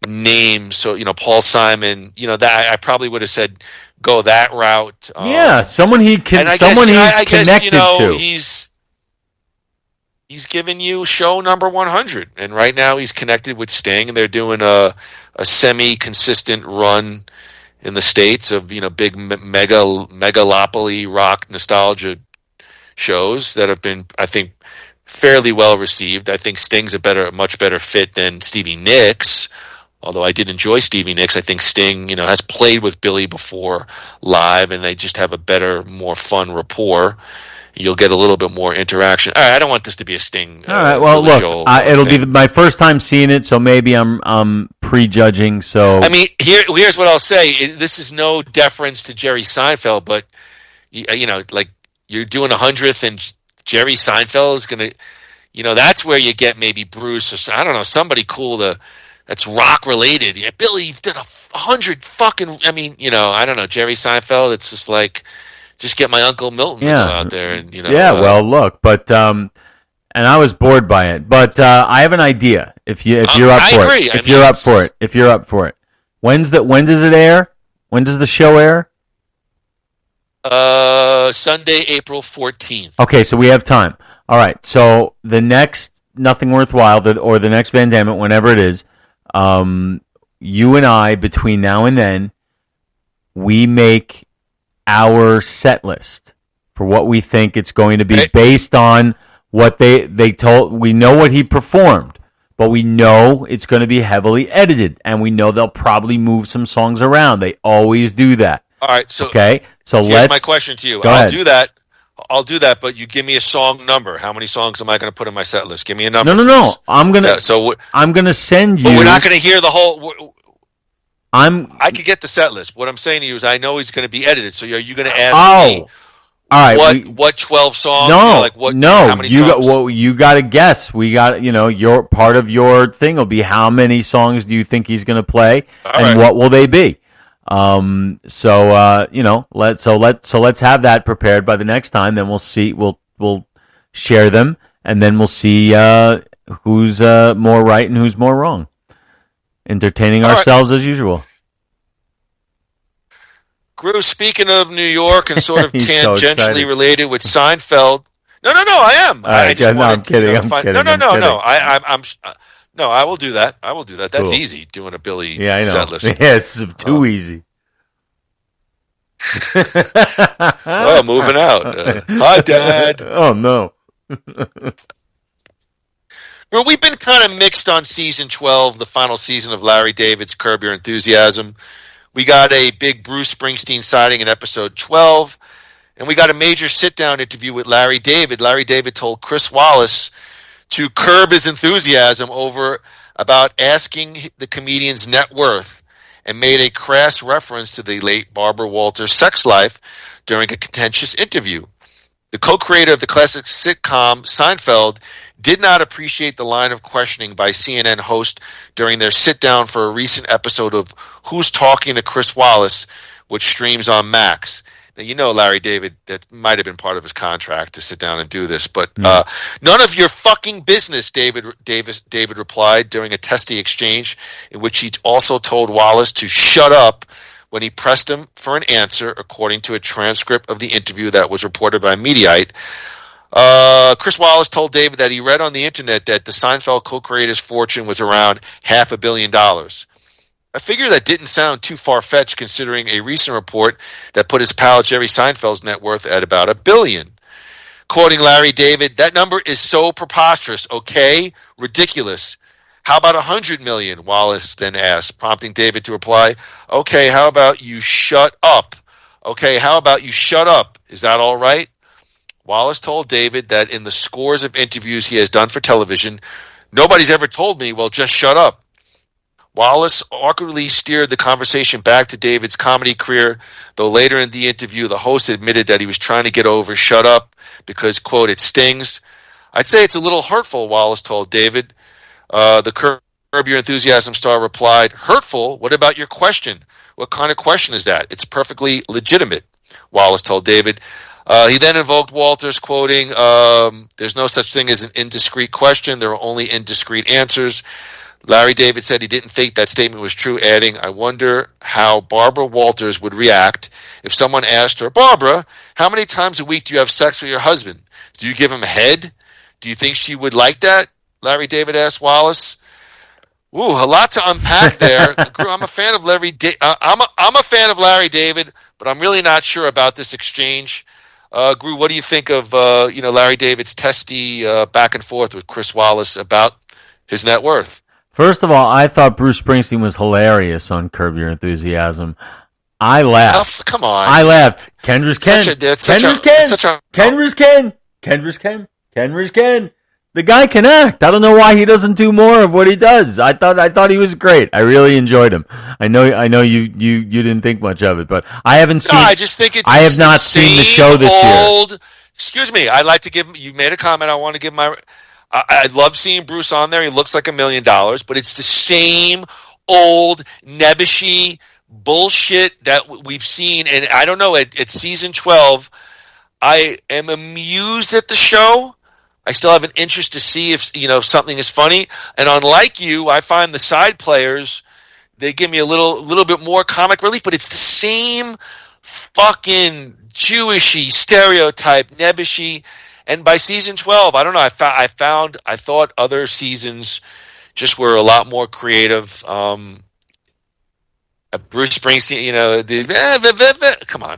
names. So, Paul Simon, that I probably would have said go that route. Someone he's connected to. He's given you show number 100, and right now he's connected with Sting, and they're doing a semi-consistent run in the States of big megalopoly rock nostalgia shows that have been, I think, fairly well received. I think Sting's a much better fit than Stevie Nicks although I did enjoy Stevie Nicks, I think Sting, has played with Billy before live, and they just have a better, more fun rapport. You'll get a little bit more interaction. All right, I don't want this to be a Sting. All right, well, Billy look, Joel it'll thing. be my first time seeing it, so maybe I'm prejudging. So I mean, here's what I'll say. This is no deference to Jerry Seinfeld, but like you're doing 100th, and Jerry Seinfeld is gonna, that's where you get maybe Bruce or I don't know, somebody cool that's rock related. Yeah, Billy did 100 fucking. I mean, I don't know, Jerry Seinfeld. It's just like. Just get my Uncle Milton to go out there and Yeah, well, look, but and I was bored by it, but I have an idea. If you're up for agree. it, if you're up for it, when does it air? When does the show air? Sunday, April 14th. Okay, so we have time. All right, so the next Nothing Worthwhile or the next Van Damme, whenever it is, you and I between now and then, we make our set list for what we think it's going to be based on what they told. We know what he performed, but we know it's going to be heavily edited, and we know they'll probably move some songs around. They always do that. All right, so here's my question to you. Go ahead. I'll do that, but you give me a song number. How many songs am I going to put in my set list? Give me a number. No. I'm gonna send you. But we're not going to hear the whole. I could get the set list. What I'm saying to you is, I know he's going to be edited. So are you going to ask me? All right. What 12 songs? No, how many songs? You got to guess. We got your part of your thing will be how many songs do you think he's going to play, and what will they be? Let's have that prepared by the next time. Then we'll see. We'll share them, and then we'll see who's more right and who's more wrong. Entertaining ourselves as usual. Groo, speaking of New York and sort of tangentially so related with Seinfeld. No, I am. I'm kidding. I'm kidding. No, I will do that. That's Cool. easy, doing a Billy I know. set list. Yeah, it's too easy. Well, moving out. Hi, Dad. Oh, no. Well, we've been kind of mixed on season 12, the final season of Larry David's Curb Your Enthusiasm. We got a big Bruce Springsteen sighting in episode 12, and we got a major sit-down interview with Larry David. Larry David told Chris Wallace to curb his enthusiasm about asking the comedian's net worth, and made a crass reference to the late Barbara Walters' sex life during a contentious interview. The co-creator of the classic sitcom Seinfeld did not appreciate the line of questioning by CNN host during their sit-down for a recent episode of Who's Talking to Chris Wallace, which streams on Max. Now, Larry David, that might have been part of his contract to sit down and do this, but none of your fucking business, David replied during a testy exchange in which he also told Wallace to shut up when he pressed him for an answer, according to a transcript of the interview that was reported by Mediaite. Chris Wallace told David that he read on the internet that the Seinfeld co-creator's fortune was around $500 million. A figure that didn't sound too far-fetched considering a recent report that put his pal Jerry Seinfeld's net worth at about $1 billion. Quoting Larry David, "That number is so preposterous, okay? Ridiculous. How about $100 million?" Wallace then asked, prompting David to reply, "Okay, how about you shut up? Okay, how about you shut up? Is that all right?" Wallace told David that in the scores of interviews he has done for television, nobody's ever told me, well, just shut up. Wallace awkwardly steered the conversation back to David's comedy career, though later in the interview, the host admitted that he was trying to get over shut up because, quote, it stings. "I'd say it's a little hurtful," Wallace told David. The Curb Your Enthusiasm star replied, "Hurtful? What about your question? What kind of question is that? It's perfectly legitimate," Wallace told David. He then invoked Walters, quoting, "There's no such thing as an indiscreet question. There are only indiscreet answers." Larry David said he didn't think that statement was true, adding, "I wonder how Barbara Walters would react if someone asked her, 'Barbara, how many times a week do you have sex with your husband? Do you give him head? Do you think she would like that?' Larry David asked Wallace. Ooh, a lot to unpack there. I'm a fan of Larry. I'm a fan of Larry David, but I'm really not sure about this exchange. Groo, what do you think of Larry David's testy back and forth with Chris Wallace about his net worth? First of all, I thought Bruce Springsteen was hilarious on Curb Your Enthusiasm. I laughed. Oh, come on. I laughed. Kendra's Ken. Kendra's Ken. Kendra's Ken. Kendra's Ken. The guy can act. I don't know why he doesn't do more of what he does. I thought he was great. I really enjoyed him. I know you didn't think much of it, but I haven't seen. I just think it's. I have not seen the show this year. Excuse me. I'd like to give. You made a comment. I want to give my. I love seeing Bruce on there. He looks like $1 million, but it's the same old nebbishy bullshit that we've seen. And I don't know. At season 12, I am amused at the show. I still have an interest to see if something is funny. And unlike you, I find the side players, they give me a little bit more comic relief, but it's the same fucking Jewishy stereotype, nebbishy. And by season 12, I don't know. I thought other seasons just were a lot more creative. Bruce Springsteen, come on.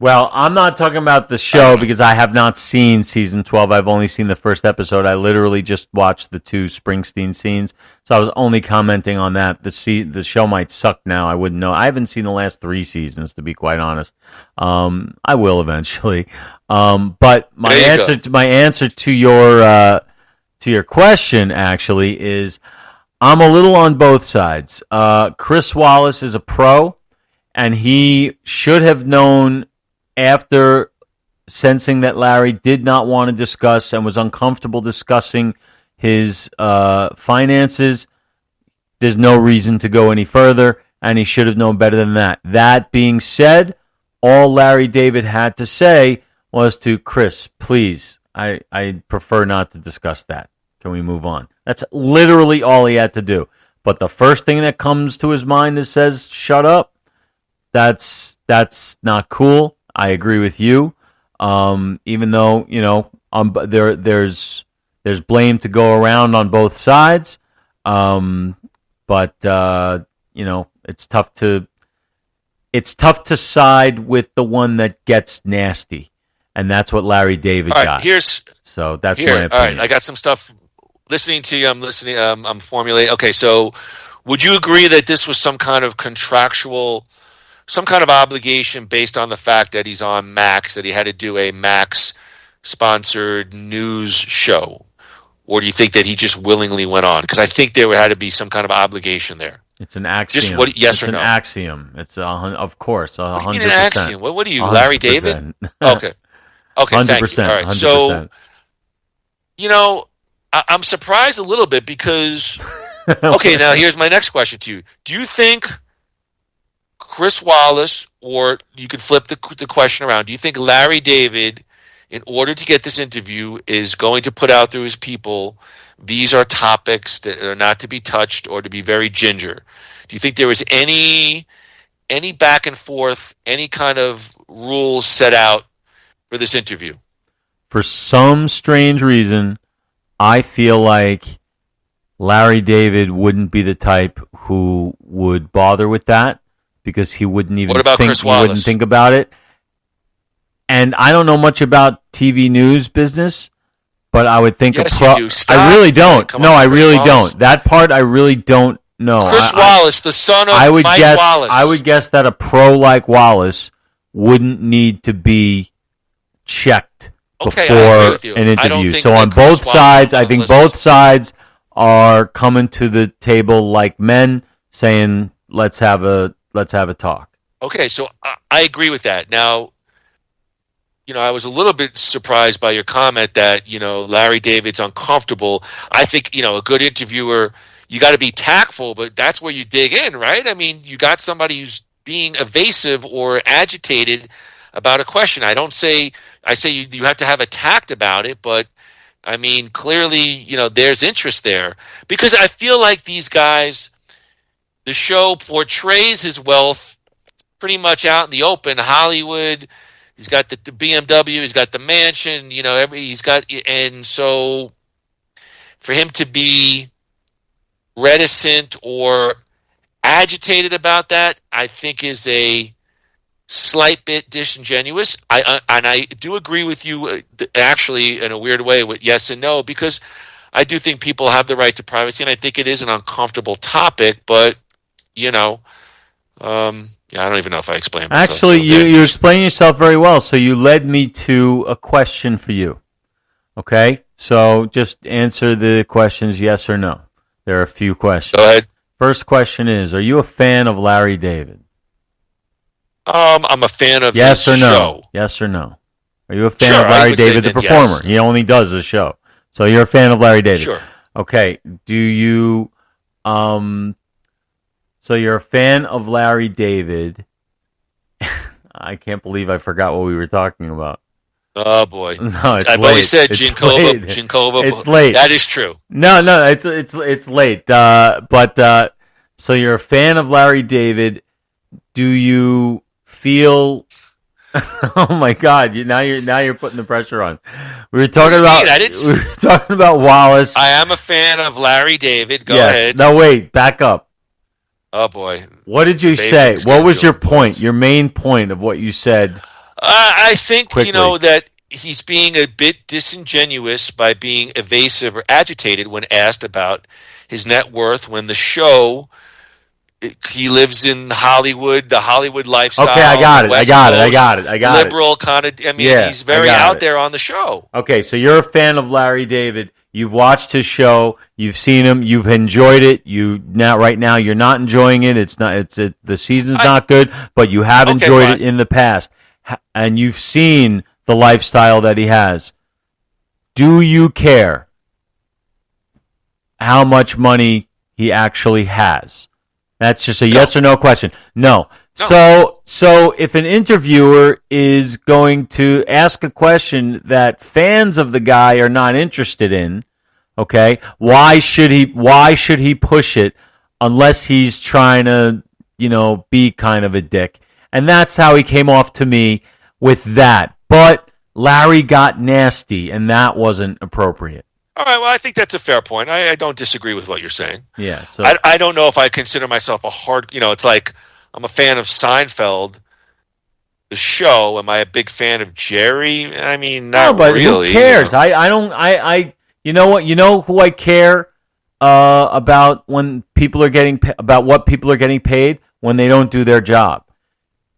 Well, I'm not talking about the show because I have not seen season 12. I've only seen the first episode. I literally just watched the 2 Springsteen scenes, so I was only commenting on that. The show might suck now. I wouldn't know. I haven't seen the last 3 seasons, to be quite honest. I will eventually. But my answer to your question actually is I'm a little on both sides. Chris Wallace is a pro, and he should have known. After sensing that Larry did not want to discuss and was uncomfortable discussing his finances, there's no reason to go any further, and he should have known better than that. That being said, all Larry David had to say was to Chris, please, I prefer not to discuss that. Can we move on? That's literally all he had to do. But the first thing that comes to his mind is says, shut up. That's not cool. I agree with you. Even though there's blame to go around on both sides, but it's tough to side with the one that gets nasty, and that's what Larry David got. That's my opinion. All right, I got some stuff. Listening to you, I'm listening. I'm formulating. Okay, so would you agree that this was some kind of contractual? Some kind of obligation based on the fact that he's on Max, that he had to do a Max-sponsored news show? Or do you think that he just willingly went on? Because I think there had to be some kind of obligation there. It's an axiom. Just yes or no? It's an axiom. It's of course, 100%. What do you mean an axiom? What are you, Larry 100%. David? Okay, 100%, thank you. All right, 100%. So, I'm surprised a little bit because... Okay, now here's my next question to you. Do you think... Chris Wallace, or you could flip the question around. Do you think Larry David, in order to get this interview, is going to put out through his people, these are topics that are not to be touched or to be very ginger? Do you think there was any back and forth, any kind of rules set out for this interview? For some strange reason, I feel like Larry David wouldn't be the type who would bother with that. Because he wouldn't even think about it. And I don't know much about TV news business, but I would think yes, you do. Stop. I really don't. No, I really don't. That part I really don't know. Chris Wallace, the son of Mike Wallace. I would guess that a pro like Wallace wouldn't need to be checked before an interview. So on both sides, I think both sides are coming to the table like men, saying, let's have a talk. Okay, so I agree with that. Now, I was a little bit surprised by your comment that, Larry David's uncomfortable. I think, a good interviewer, you got to be tactful, but that's where you dig in, right? I mean, you got somebody who's being evasive or agitated about a question. I say you have to have a tact about it, but I mean, clearly, there's interest there. Because I feel like these guys... The show portrays his wealth pretty much out in the open. Hollywood, he's got the BMW, he's got the mansion, and so for him to be reticent or agitated about that, I think is a slight bit disingenuous. I do agree with you, actually, in a weird way, with yes and no, because I do think people have the right to privacy, and I think it is an uncomfortable topic, but, I don't even know if I explained myself. Actually, you explain yourself very well, so you led me to a question for you. Okay? So just answer the questions yes or no. There are a few questions. Go ahead. First question is, are you a fan of Larry David? I'm a fan of yes his or no? show. Yes or no? Are you a fan Sure, of Larry I would say David, the that performer? yes. He only does the show. So you're a fan of Larry David. Sure. Okay. Do you so you're a fan of Larry David. I can't believe I forgot what we were talking about. Oh boy! No, it's I've late. always said It's Ginkova. late. Ginkova. It's late. That is true. No, it's late. But so you're a fan of Larry David. Do you feel? Oh my God! Now you're putting the pressure on. We were talking about Wallace. I am a fan of Larry David. Go Yes. ahead. No, wait. Back up. Oh boy! What did you say? What was your point? Your main point of what you said? I think quickly. that he's being a bit disingenuous by being evasive or agitated when asked about his net worth. When the show, he lives in Hollywood, the Hollywood lifestyle. Okay, I got it. West I got Coast, it. Liberal kind of. I mean, Yeah, he's very out there on the show. Okay, so you're a fan of Larry David. You've watched his show. You've seen him. You've enjoyed it. Right now you're not enjoying it. The season's not good, but you have enjoyed it in the past, and you've seen the lifestyle that he has. Do you care how much money he actually has? That's just a yes or no question. No. So if an interviewer is going to ask a question that fans of the guy are not interested in, okay, why should he push it unless he's trying to, be kind of a dick? And that's how he came off to me with that. But Larry got nasty, and that wasn't appropriate. All right, well, I think that's a fair point. I don't disagree with what you're saying. Yeah. So I don't know if I consider myself a hard, it's like I'm a fan of Seinfeld, the show. Am I a big fan of Jerry? I mean, not but really. Who cares? I don't. You know what? You know who I care about when people are getting about what people are getting paid when they don't do their job.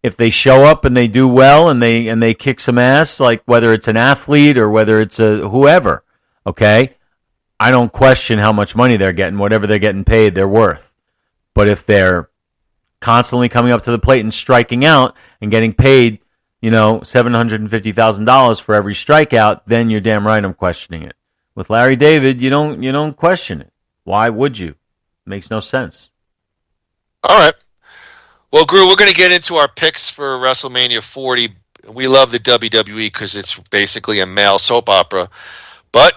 If they show up and they do well and they kick some ass, like whether it's an athlete or whether it's a whoever, okay, I don't question how much money they're getting. Whatever they're getting paid, they're worth. But if they're constantly coming up to the plate and striking out and getting paid, $750,000 for every strikeout, then you're damn right I'm questioning it. With Larry David, you don't question it. Why would you? It makes no sense. All right. Well, Groo, we're going to get into our picks for WrestleMania 40. We love the WWE because it's basically a male soap opera. But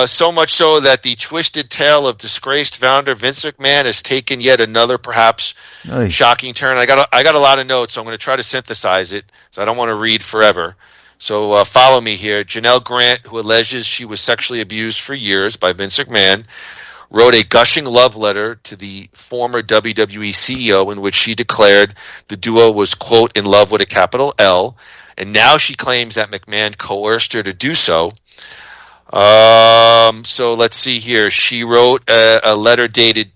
so much so that the twisted tale of disgraced founder Vince McMahon has taken yet another perhaps shocking turn. I got a lot of notes, so I'm going to try to synthesize it because I don't want to read forever. So follow me here. Janelle Grant, who alleges she was sexually abused for years by Vince McMahon, wrote a gushing love letter to the former WWE CEO in which she declared the duo was, quote, in love with a capital L, and now she claims that McMahon coerced her to do so. So let's see here. She wrote a letter dated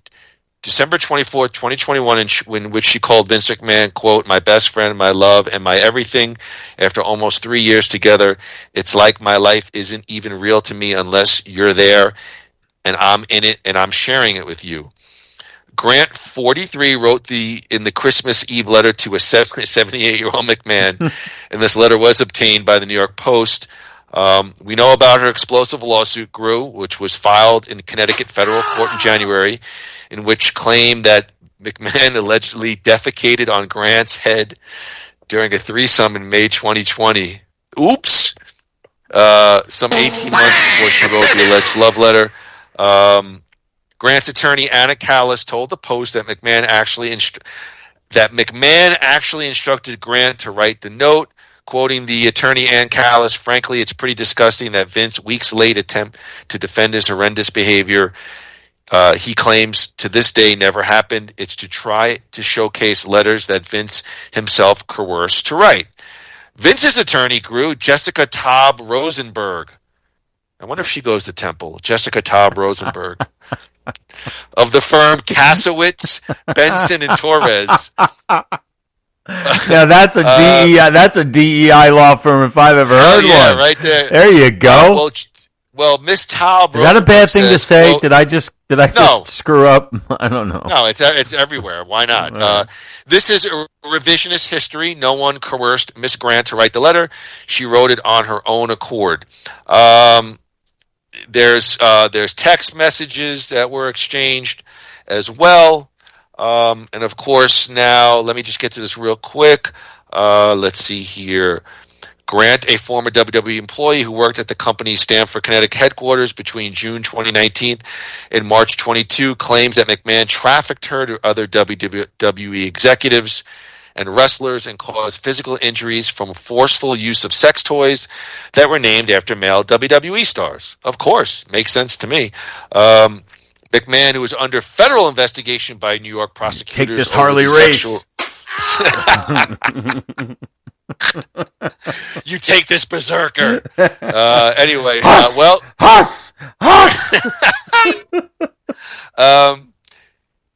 December 24th, 2021, in which she called Vince McMahon, quote, my best friend, my love, and my everything. After almost 3 years together, it's like my life isn't even real to me unless you're there, and I'm in it, and I'm sharing it with you. Grant, 43, wrote in the Christmas Eve letter to a 78-year-old McMahon, and this letter was obtained by the New York Post. We know about her explosive lawsuit, Groo, which was filed in Connecticut federal court in January, in which claimed that McMahon allegedly defecated on Grant's head during a threesome in May 2020. Oops! Some 18 months before she wrote the alleged love letter. Grant's attorney, Anna Callis, told the Post that McMahon actually instructed Grant to write the note. Quoting the attorney, Ann Callis, frankly, it's pretty disgusting that Vince, weeks late, attempt to defend his horrendous behavior. He claims to this day never happened. It's to try to showcase letters that Vince himself coerced to write. Vince's attorney, Groo, Jessica Taub Rosenberg. I wonder if she goes to Temple. Jessica Taub Rosenberg of the firm Kasowitz, Benson, and Torres. Now that's a DEI. That's a DEI law firm if I've ever heard one. Right there. There you go. Well, Miss Taub. Is that a bad thing to say? Well, did I just screw up? I don't know. No, it's everywhere. Why not? Right. This is a revisionist history. No one coerced Miss Grant to write the letter. She wrote it on her own accord. There's text messages that were exchanged as well. And of course, now let me just get to this real quick. Let's see here. Grant, a former WWE employee who worked at the company's Stamford, Connecticut headquarters between June 2019 and March 22, claims that McMahon trafficked her to other WWE executives and wrestlers and caused physical injuries from forceful use of sex toys that were named after male WWE stars. Of course, makes sense to me. McMahon, who was under federal investigation by New York prosecutors. Take this Harley race. You take this berserker. Anyway, Huss!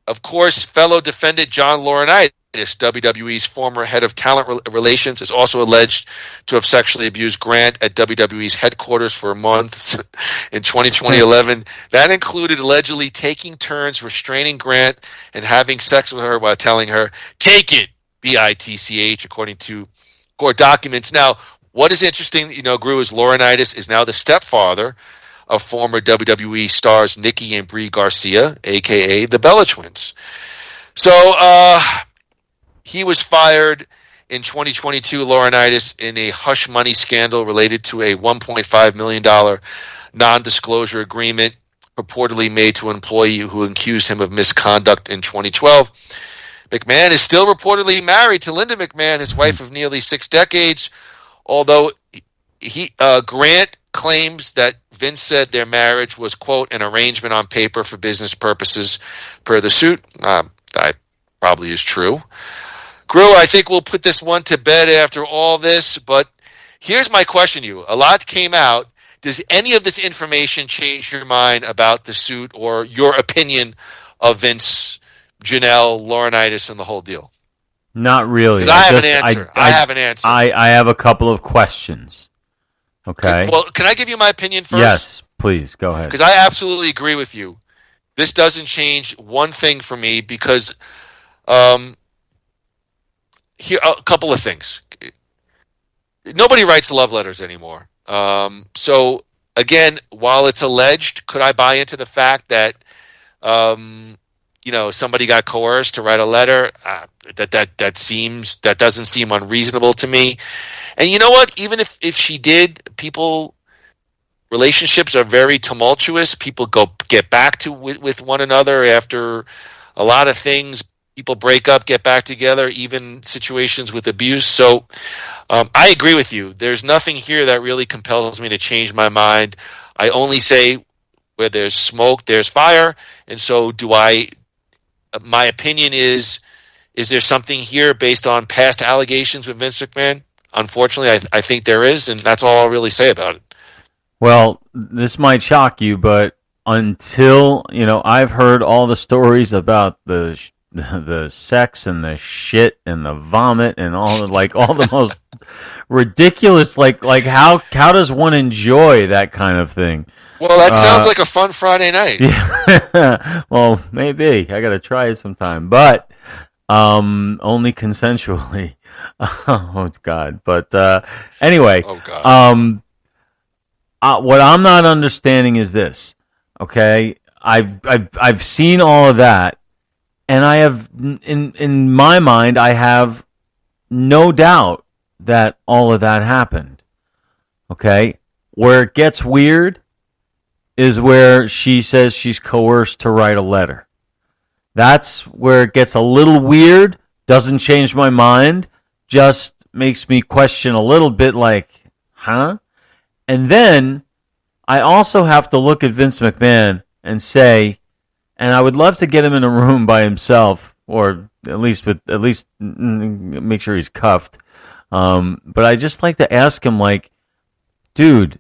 Of course, fellow defendant John Laurinaitis, WWE's former head of talent relations, is also alleged to have sexually abused Grant at WWE's headquarters for months in 2011. That included allegedly taking turns restraining Grant and having sex with her while telling her, "Take it," BITCH, according to court documents. Now, what is interesting, Groo, is Laurinaitis is now the stepfather of former WWE stars Nikki and Brie Garcia, a.k.a. the Bella Twins. So he was fired in 2022, Laurinaitis, in a hush money scandal related to a $1.5 million non-disclosure agreement purportedly made to an employee who accused him of misconduct in 2012. McMahon is still reportedly married to Linda McMahon, his wife of nearly 6 decades, although Grant claims that Vince said their marriage was, quote, an arrangement on paper for business purposes per the suit. That probably is true. Groo, I think we'll put this one to bed after all this, but here's my question to you. A lot came out. Does any of this information change your mind about the suit or your opinion of Vince, Janelle, Laurinaitis, and the whole deal? Not really. Because I have an answer. I have an answer. I have a couple of questions. Okay. Well, can I give you my opinion first? Yes, please. Go ahead. Because I absolutely agree with you. This doesn't change one thing for me because here a couple of things. Nobody writes love letters anymore. So, again, while it's alleged, could I buy into the fact that somebody got coerced to write a letter? That doesn't seem unreasonable to me. And you know what? Even if she did, relationships are very tumultuous. People get back with one another after a lot of things. People break up, get back together, even situations with abuse. So I agree with you. There's nothing here that really compels me to change my mind. I only say where there's smoke, there's fire. And so my opinion is there something here based on past allegations with Vince McMahon? Unfortunately, I think there is, and that's all I'll really say about it. Well, this might shock you, but until, I've heard all the stories about the sex and the shit and the vomit and all the most ridiculous, how does one enjoy that kind of thing? Well, that sounds like a fun Friday night. Yeah. Well, maybe. I got to try it sometime, but only consensually. Oh God. But anyway, oh God. What I'm not understanding is this. Okay? I've seen all of that, and I have in my mind I have no doubt that all of that happened. Okay? Where it gets weird is where she says she's coerced to write a letter. That's where it gets a little weird. Doesn't change my mind. Just makes me question a little bit huh? And then I also have to look at Vince McMahon and say, and I would love to get him in a room by himself, or at least make sure he's cuffed. But I just like to ask him, dude,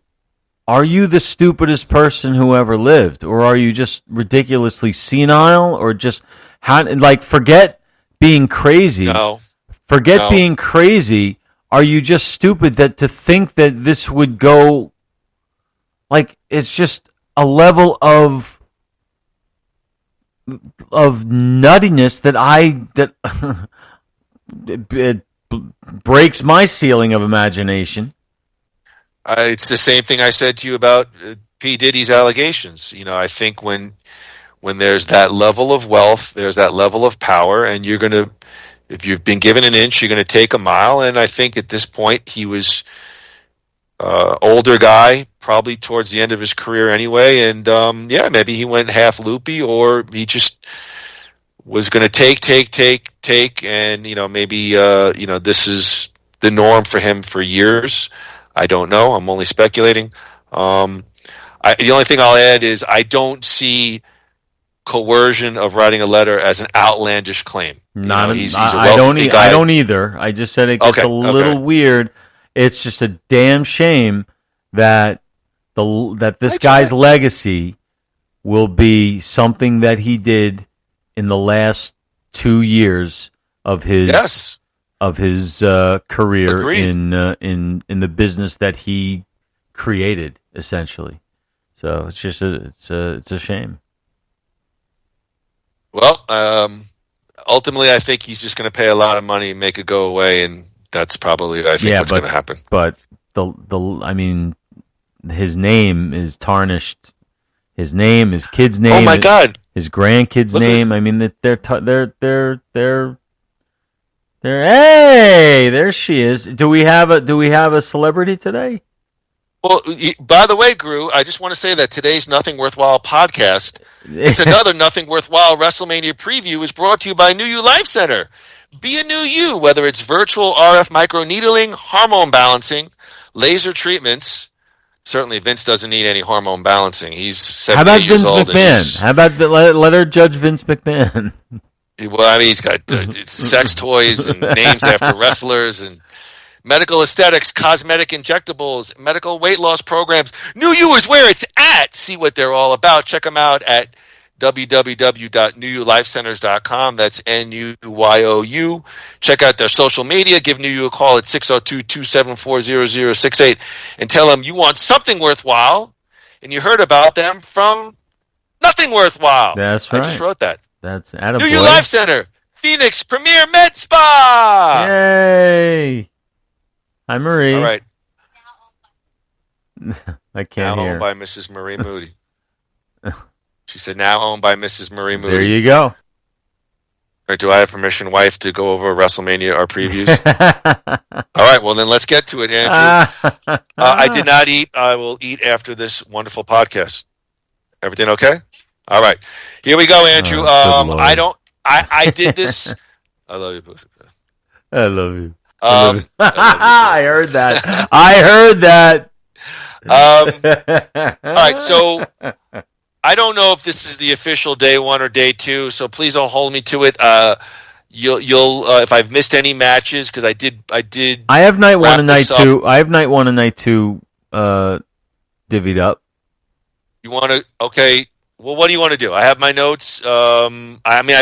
are you the stupidest person who ever lived, or are you just ridiculously senile, or just forget being crazy? No. Forget being crazy. Are you just stupid to think that this would go? Like, it's just a level of nuttiness that it breaks my ceiling of imagination. It's the same thing I said to you about P. Diddy's allegations. I think when there's that level of wealth, there's that level of power, and if you've been given an inch, you're going to take a mile. And I think at this point he was older guy, probably towards the end of his career anyway. And maybe he went half loopy, or he just was going to take, and maybe this is the norm for him for years. I don't know. I'm only speculating. The only thing I'll add is I don't see coercion of writing a letter as an outlandish claim. He's a wealthy guy. I don't either. I just said it gets a little weird. It's just a damn shame that this guy's legacy will be something that he did in the last 2 years of his career. Agreed. in the business that he created, essentially. So it's just it's a shame. Well, ultimately, I think he's just going to pay a lot of money and make it go away, and that's probably what's going to happen. But his name is tarnished. His name, his kid's name. Oh my God! His grandkid's name. I mean, they're. Hey, there she is. Do we have a celebrity today? Well, by the way, Groo, I just want to say that today's Nothing Worthwhile podcast, it's another Nothing Worthwhile Wrestlemania preview, is brought to you by New You Life Center. Be a new you, whether it's virtual RF microneedling, hormone balancing, laser treatments. Certainly, Vince doesn't need any hormone balancing. He's 78 years old. How about Vince McMahon? How about let her judge Vince McMahon? Well, I mean, he's got sex toys and names after wrestlers and medical aesthetics, cosmetic injectables, medical weight loss programs. New You is where it's at. See what they're all about. Check them out at www.newyoulifecenters.com. That's NUYOU. Check out their social media. Give New You a call at 602-274-0068 and tell them you want something worthwhile and you heard about them from Nothing Worthwhile. That's right. I just wrote that. That's attaboy. New You Life Center, Phoenix Premier Med Spa. Yay! Hi, Marie. All right. I can't now hear. Owned by Mrs. Marie Moody. She said, now owned by Mrs. Marie Moody. There you go. Or do I have permission, wife, to go over WrestleMania, our previews? All right, well, then let's get to it, Andrew. I did not eat. I will eat after this wonderful podcast. Everything okay? All right. Here we go, Andrew. I did this. I love you, Pussy. I love you. I heard that. I heard that. All right, so I don't know if this is the official day one or day two, so please don't hold me to it. You'll if I've missed any matches, because I did. I have night one and night two. I have night one and night two divvied up. You want to? Okay. Well, what do you want to do? I have my notes. I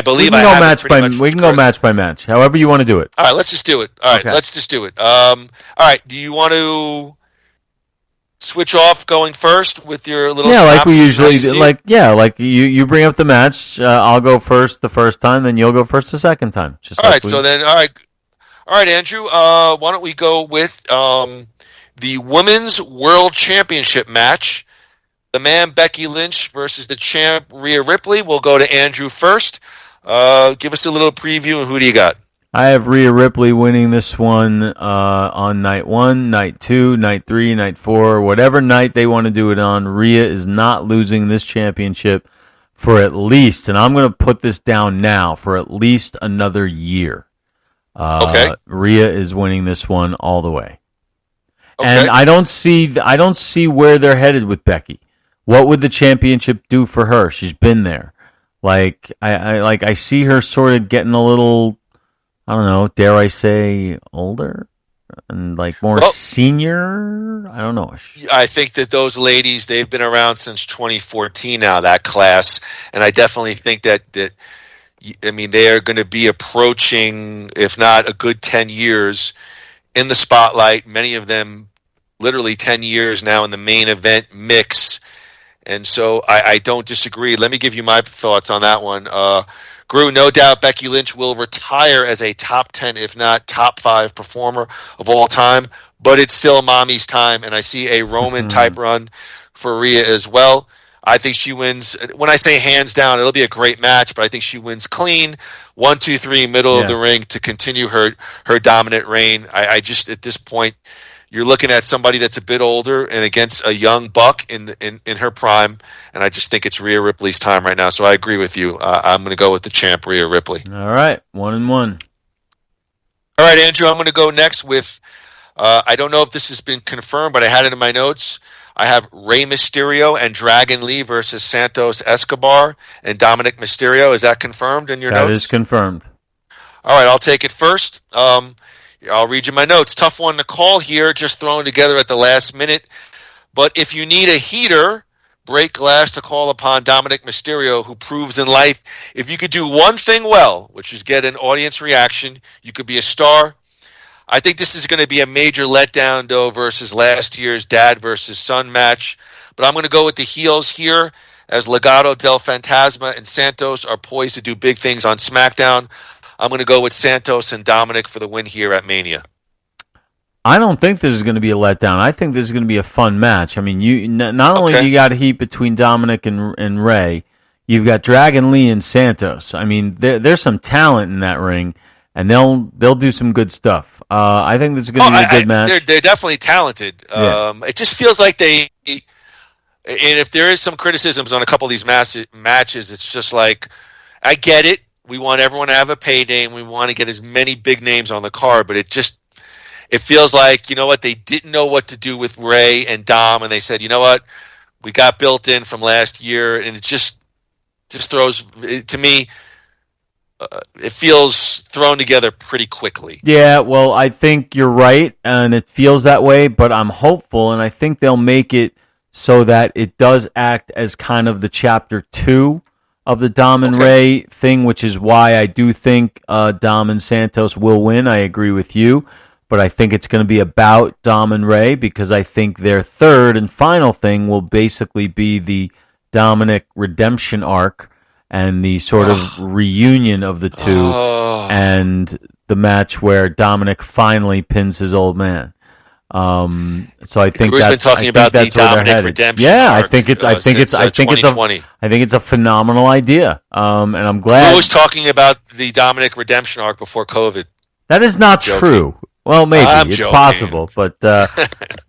believe we I can have we can go match by match. However you want to do it. All right, let's just do it. All right, okay. Let's just do it. All right. Do you want to switch off going first with your little? Yeah, like we usually do. Like you bring up the match. I'll go first the first time, then you'll go first the second time. Just all right. So then, all right, Andrew. Why don't we go with the Women's World Championship match? The man Becky Lynch versus the champ Rhea Ripley. We'll go to Andrew first. Give us a little preview, and who do you got? I have Rhea Ripley winning this one on night one, night two, night three, night four, whatever night they want to do it on. Rhea is not losing this championship for at least, and I'm going to put this down now, for at least another year. Okay. Rhea is winning this one all the way. Okay. And I don't see where they're headed with Becky. What would the championship do for her? She's been there. Like I see her sort of getting a little, I don't know, dare I say, older? and like more senior. I don't know. I think that those ladies, they've been around since 2014 now, that class, and I definitely think that I mean, they are going to be approaching, if not a good 10 years in the spotlight. Many of them literally 10 years now in the main event mix. And so I don't disagree. Let me give you my thoughts on that one. Groo, no doubt Becky Lynch will retire as a top 10, if not top 5 performer of all time, but it's still mommy's time, and I see a Roman-type run for Rhea as well. I think she wins. When I say hands down, it'll be a great match, but I think she wins clean. 1, 2, 3, middle of the ring to continue her dominant reign. I just, at this point, you're looking at somebody that's a bit older and against a young buck in her prime, and I just think it's Rhea Ripley's time right now. So I agree with you. I'm going to go with the champ, Rhea Ripley. All right, 1-1. All right, Andrew, I'm going to go next with, I don't know if this has been confirmed, but I had it in my notes. I have Rey Mysterio and Dragon Lee versus Santos Escobar and Dominic Mysterio. Is that confirmed in your notes? That is confirmed. All right, I'll take it first. I'll read you my notes. Tough one to call here, just thrown together at the last minute. But if you need a heater, break glass to call upon Dominic Mysterio, who proves in life, if you could do one thing well, which is get an audience reaction, you could be a star. I think this is going to be a major letdown, though, versus last year's dad versus son match. But I'm going to go with the heels here, as Legado del Fantasma and Santos are poised to do big things on SmackDown. I'm going to go with Santos and Dominic for the win here at Mania. I don't think this is going to be a letdown. I think this is going to be a fun match. I mean, you not only you got a heat between Dominic and Rey, you've got Dragon Lee and Santos. I mean, there's some talent in that ring, and they'll do some good stuff. I think this is going to be a good match. They're definitely talented. It just feels like and if there is some criticisms on a couple of these matches, it's just like, I get it. We want everyone to have a payday, and we want to get as many big names on the card, but it feels like, you know what, they didn't know what to do with Rey and Dom, and they said, you know what, we got built in from last year, and it just throws, to me, it feels thrown together pretty quickly. Yeah, well, I think you're right, and it feels that way, but I'm hopeful, and I think they'll make it so that it does act as kind of the chapter 2 of the Dom and Rey thing, which is why I do think Dom and Santos will win. I agree with you, but I think it's going to be about Dom and Rey, because I think their third and final thing will basically be the Dominic redemption arc and the sort of reunion of the two, and the match where Dominic finally pins his old man. So I think Bruce been talking about the Dominic redemption. Yeah, arc, I think it's a phenomenal idea. And I'm glad. Who was talking about the Dominic redemption arc before COVID? That is not true. Well, maybe it's joking. possible, but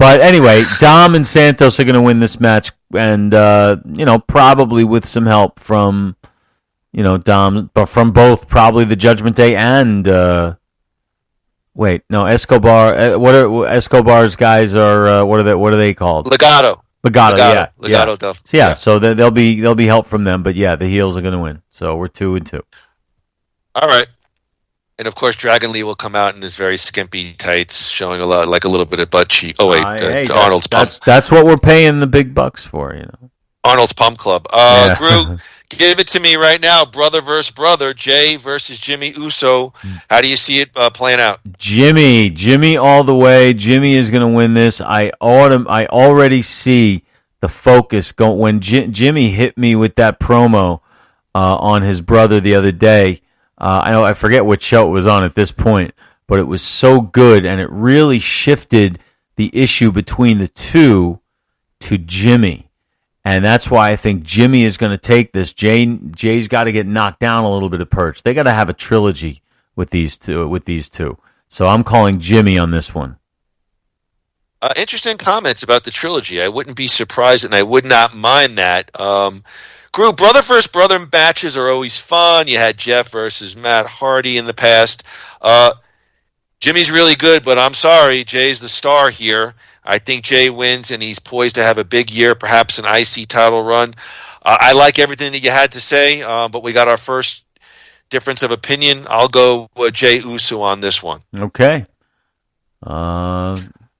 anyway, Dom and Santos are going to win this match, and probably with some help from Dom, but from both probably the Judgment Day and Escobar. What are Escobar's guys are? What are they called? Legado. Yeah. So there'll be help from them, but yeah, the heels are going to win. So we're 2-2. All right. And of course, Dragon Lee will come out in his very skimpy tights, showing a little bit of butt cheek. Oh wait, it's Arnold's pump. That's what we're paying the big bucks for, Arnold's Pump Club. Groo, give it to me right now. Brother versus brother. Jay versus Jimmy Uso. How do you see it playing out? Jimmy all the way. Jimmy is going to win this. I already see the focus go when Jimmy hit me with that promo on his brother the other day. I forget what show it was on at this point, but it was so good, and it really shifted the issue between the two to Jimmy. And that's why I think Jimmy is going to take this. Jay's got to get knocked down a little bit of perch. They got to have a trilogy with these two. So I'm calling Jimmy on this one. Interesting comments about the trilogy. I wouldn't be surprised, and I would not mind that. Groo, brother versus brother matches are always fun. You had Jeff versus Matt Hardy in the past. Jimmy's really good, but I'm sorry, Jay's the star here. I think Jay wins, and he's poised to have a big year, perhaps an IC title run. I like everything that you had to say, but we got our first difference of opinion. I'll go with Jay Uso on this one. Okay.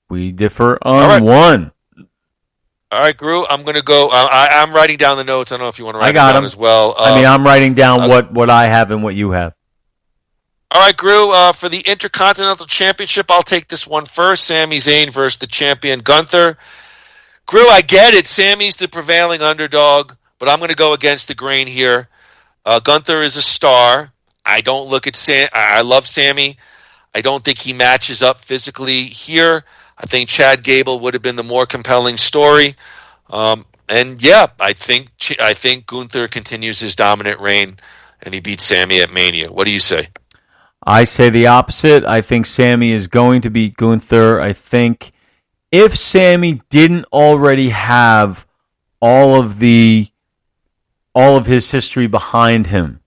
We differ on one. All right, Groo, I'm going to go. I'm writing down the notes. I don't know if you want to write them down as well. I'm writing down what I have and what you have. All right, Groo, for the Intercontinental Championship, I'll take this one first. Sami Zayn versus the champion Gunther. Groo, I get it. Sami's the prevailing underdog, but I'm going to go against the grain here. Gunther is a star. I don't look at Sam. I love Sami. I don't think he matches up physically here. I think Chad Gable would have been the more compelling story. And yeah, I think Gunther continues his dominant reign and he beats Sami at Mania. What do you say? I say the opposite. I think Sami is going to beat Gunther. I think if Sami didn't already have all of his history behind him,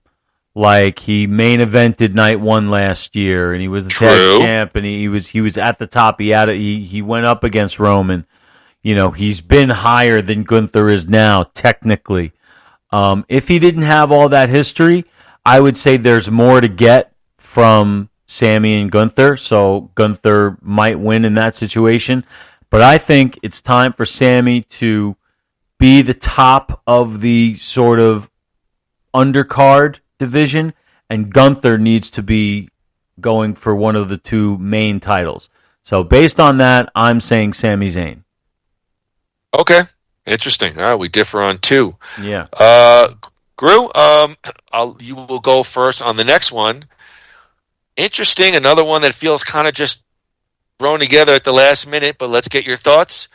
like he main evented night one last year, and he was the tag champ, and he was at the top. He went up against Roman. You know, he's been higher than Gunther is now, technically. If he didn't have all that history, I would say there's more to get from Sami and Gunther, so Gunther might win in that situation. But I think it's time for Sami to be the top of the sort of undercard division, and Gunther needs to be going for one of the two main titles. So based on that, I'm saying Sami Zayn. Okay, interesting. All right, we differ on two. Yeah. Groo, you will go first on the next one. Interesting, another one that feels kind of just thrown together at the last minute, but let's get your thoughts.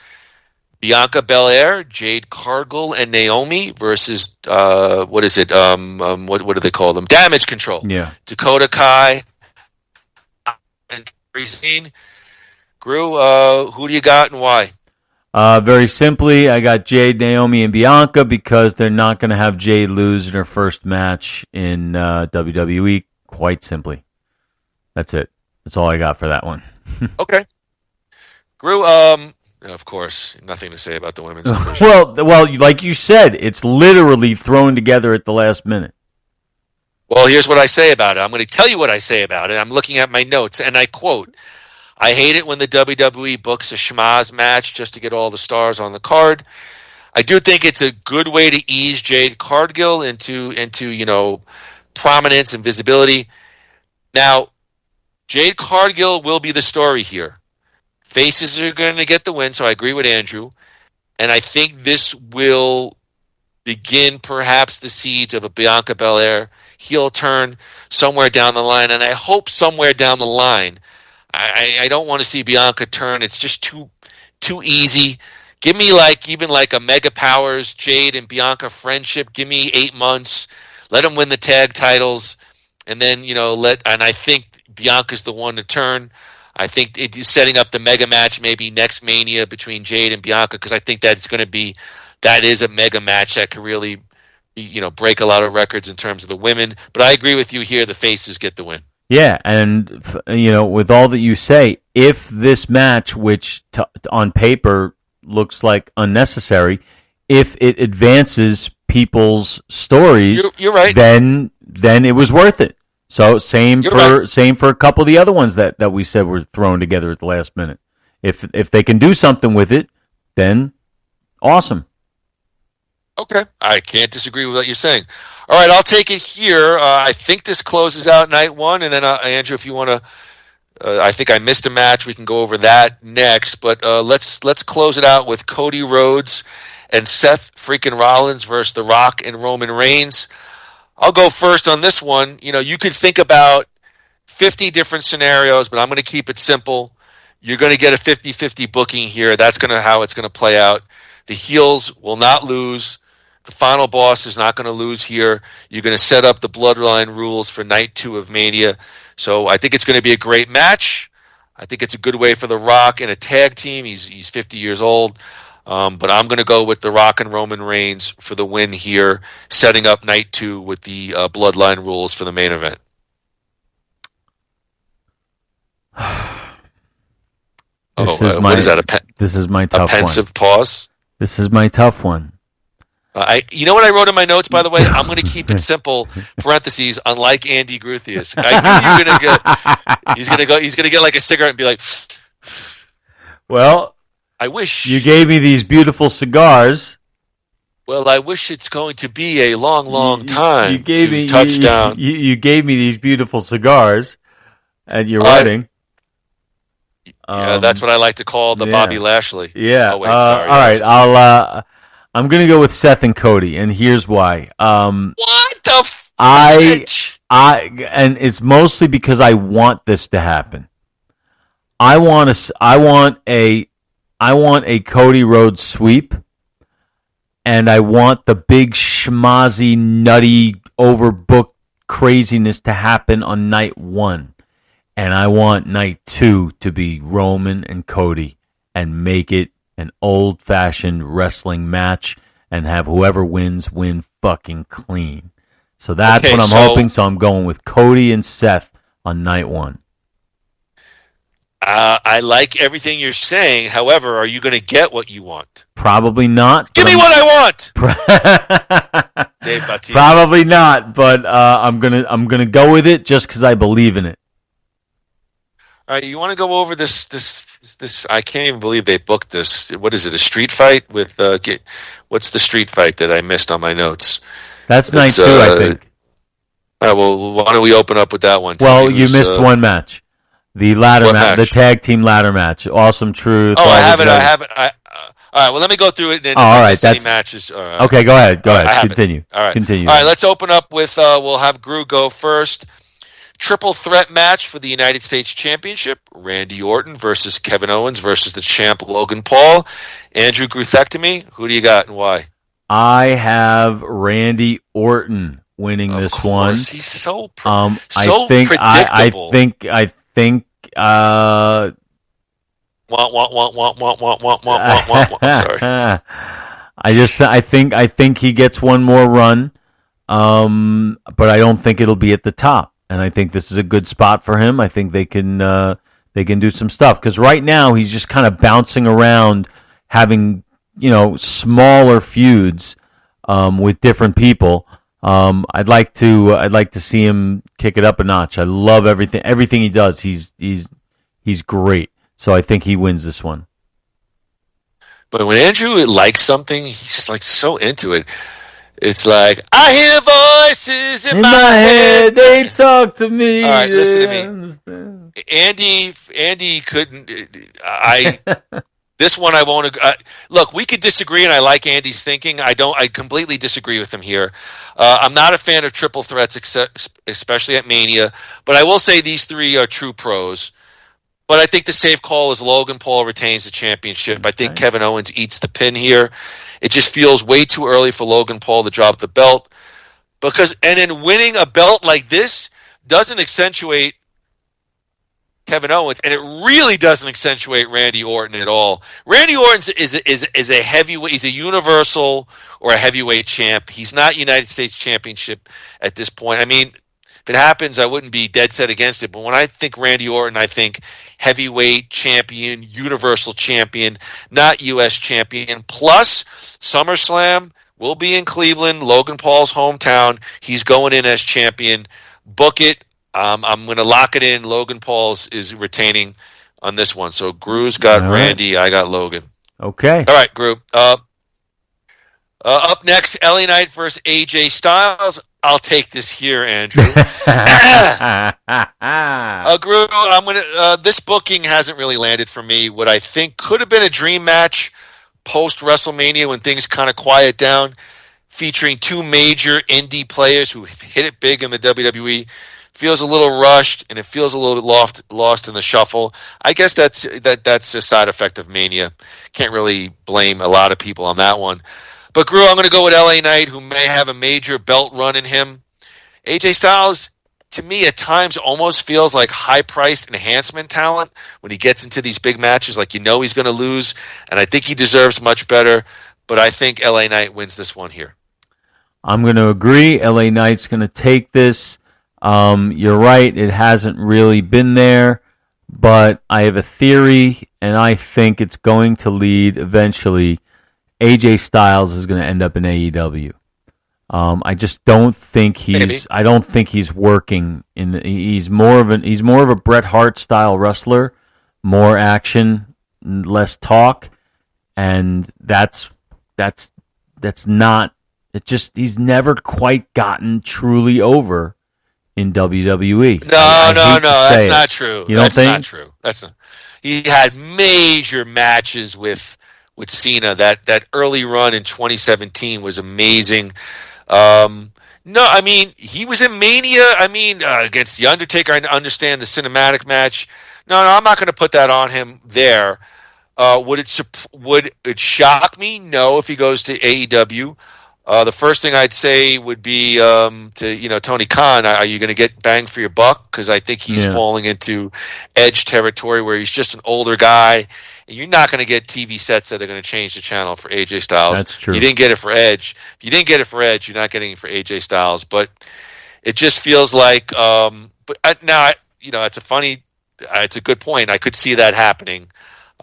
Bianca Belair, Jade Cargill, and Naomi versus what is it? What do they call them? Damage Control. Yeah. Dakota Kai and Tracy. Groo, who do you got and why? Very simply, I got Jade, Naomi, and Bianca because they're not going to have Jade lose in her first match in WWE. Quite simply, that's it. That's all I got for that one. Okay. Groo, of course, nothing to say about the women's division. Well, like you said, it's literally thrown together at the last minute. Well, here's what I say about it. I'm going to tell you what I say about it. I'm looking at my notes, and I quote, I hate it when the WWE books a schmaz match just to get all the stars on the card. I do think it's a good way to ease Jade Cargill into prominence and visibility. Now, Jade Cargill will be the story here. Faces are going to get the win, so I agree with Andrew. And I think this will begin perhaps the seeds of a Bianca Belair heel turn somewhere down the line. And I hope somewhere down the line, I don't want to see Bianca turn. It's just too easy. Give me even a Mega Powers, Jade and Bianca friendship. Give me 8 months. Let them win the tag titles. And then, and I think Bianca's the one to turn. I think it is setting up the mega match maybe next Mania between Jade and Bianca, because I think that is a mega match that could really, break a lot of records in terms of the women. But I agree with you here. The faces get the win. Yeah, and with all that you say, if this match, which on paper looks like unnecessary, if it advances people's stories, you're right. Then it was worth it. So same for a couple of the other ones that we said were thrown together at the last minute. If they can do something with it, then awesome. Okay, I can't disagree with what you're saying. All right, I'll take it here. I think this closes out night one, and then Andrew, if you want to, I think I missed a match. We can go over that next, but let's close it out with Cody Rhodes and Seth freaking Rollins versus The Rock and Roman Reigns. I'll go first on this one. You could think about 50 scenarios, but I'm going to keep it simple. You're going to get a 50-50 booking here. That's how it's going to play out. The heels will not lose. The final boss is not going to lose here. You're going to set up the bloodline rules for night 2 of Mania. So I think it's going to be a great match. I think it's a good way for The Rock in a tag team. He's 50 years old. But I'm going to go with The Rock and Roman Reigns for the win here, setting up night 2 with the bloodline rules for the main event. What is that? This is my tough one. A pensive pause? This is my tough one. You know what I wrote in my notes, by the way? I'm going to keep it simple. Parentheses, unlike Andy Gruthius. I knew you were going to get. He's going to get like a cigarette and be like, Well, I wish you gave me these beautiful cigars. Well, I wish it's going to be a long, long time You gave me touchdown. You gave me these beautiful cigars at your wedding. Yeah, that's what I like to call the Bobby Lashley. Yeah. Oh, wait, sorry. All right. I'm going to go with Seth and Cody, and here's why. What the and it's mostly because I want this to happen. I want a Cody Rhodes sweep, and I want the big schmozzy, nutty, overbooked craziness to happen on night 1. And I want night 2 to be Roman and Cody and make it an old-fashioned wrestling match and have whoever wins win fucking clean. So that's what I'm hoping. So I'm going with Cody and Seth on night 1. I like everything you're saying. However, are you going to get what you want? Probably not. Give me what I want. Dave Bautista. Probably not, but I'm gonna go with it just because I believe in it. All right, you want to go over this? I can't even believe they booked this. What is it? A street fight with? What's the street fight that I missed on my notes? That's night 2, I think. All right, well, why don't we open up with that one? Well, you missed one match. The ladder match, the tag team ladder match. Awesome Truth. Oh, I have it. All right, well, let me go through it. And all right, that's matches. Right. Okay, go ahead. Continue. All right, continue. All right, let's open up with. We'll have Groo go first. Triple threat match for the United States Championship. Randy Orton versus Kevin Owens versus the champ Logan Paul. Andrew Gruthectomy. Who do you got and why? I have Randy Orton winning this one. He's so predictable. I think. Sorry. I think he gets one more run. But I don't think it'll be at the top. And I think this is a good spot for him. I think they can do some stuff because right now he's just kind of bouncing around, having smaller feuds with different people. I'd like to see him kick it up a notch. I love everything he does. He's great. So I think he wins this one. But when Andrew likes something, he's like so into it. It's like, I hear voices in my head. They talk to me. All right, listen to me. Andy couldn't. This one I won't. Look, we could disagree, and I like Andy's thinking. I completely disagree with him here. I'm not a fan of triple threats, especially at Mania. But I will say these three are true pros. But I think the safe call is Logan Paul retains the championship. I think Kevin Owens eats the pin here. It just feels way too early for Logan Paul to drop the belt. And then winning a belt like this doesn't accentuate Kevin Owens, and it really doesn't accentuate Randy Orton at all. Randy Orton is a heavyweight. He's a universal or a heavyweight champ. He's not United States Championship at this point. I mean, if it happens, I wouldn't be dead set against it. But when I think Randy Orton, I think heavyweight champion, universal champion, not U.S. champion. Plus, SummerSlam will be in Cleveland, Logan Paul's hometown. He's going in as champion. Book it. I'm going to lock it in. Logan Paul's is retaining on this one. So Groo's got Randy. I got Logan. Okay. All right, Groo. Up next, LA Knight versus AJ Styles. I'll take this here, Andrew. Groo, this booking hasn't really landed for me. What I think could have been a dream match post WrestleMania when things kind of quiet down, featuring two major indie players who hit it big in the WWE. Feels a little rushed, and it feels a little bit lost in the shuffle. I guess that's a side effect of Mania. Can't really blame a lot of people on that one. But Groo, I'm going to go with LA Knight, who may have a major belt run in him. AJ Styles, to me, at times almost feels like high-priced enhancement talent when he gets into these big matches. Like, he's going to lose, and I think he deserves much better. But I think LA Knight wins this one here. I'm going to agree. LA Knight's going to take this. You're right. It hasn't really been there. But I have a theory, and I think it's going to lead eventually. AJ Styles is going to end up in AEW. I just don't think he's. I don't think he's working in. He's more of a Bret Hart style wrestler, more action, less talk, and that's not. It just he's never quite gotten truly over in WWE. No, that's not true. You don't think? That's not true. He had major matches with Cena. That early run in 2017 was amazing. No, I mean, he was in Mania. I mean, against The Undertaker. I understand the cinematic match. No, I'm not going to put that on him there. Would it shock me? No, if he goes to AEW. The first thing I'd say would be to Tony Khan, are you going to get bang for your buck? Because I think he's falling into Edge territory where he's just an older guy. And you're not going to get TV sets that are going to change the channel for AJ Styles. That's true. You didn't get it for Edge. If you didn't get it for Edge, you're not getting it for AJ Styles. But it just feels like it's a good point. I could see that happening.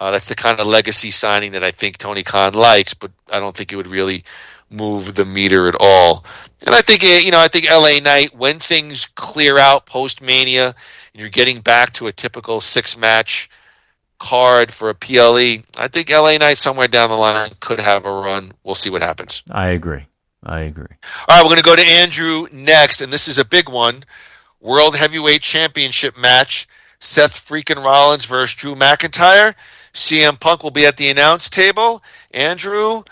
That's the kind of legacy signing that I think Tony Khan likes, but I don't think it would really move the meter at all. And I think LA Knight, when things clear out post Mania and you're getting back to a typical 6-match card for a PLE, I think LA Knight somewhere down the line could have a run. We'll see what happens. I agree. All right, we're going to go to Andrew next, and this is a big one. World Heavyweight Championship match. Seth freaking Rollins versus Drew McIntyre. CM Punk will be at the announce table. Andrew,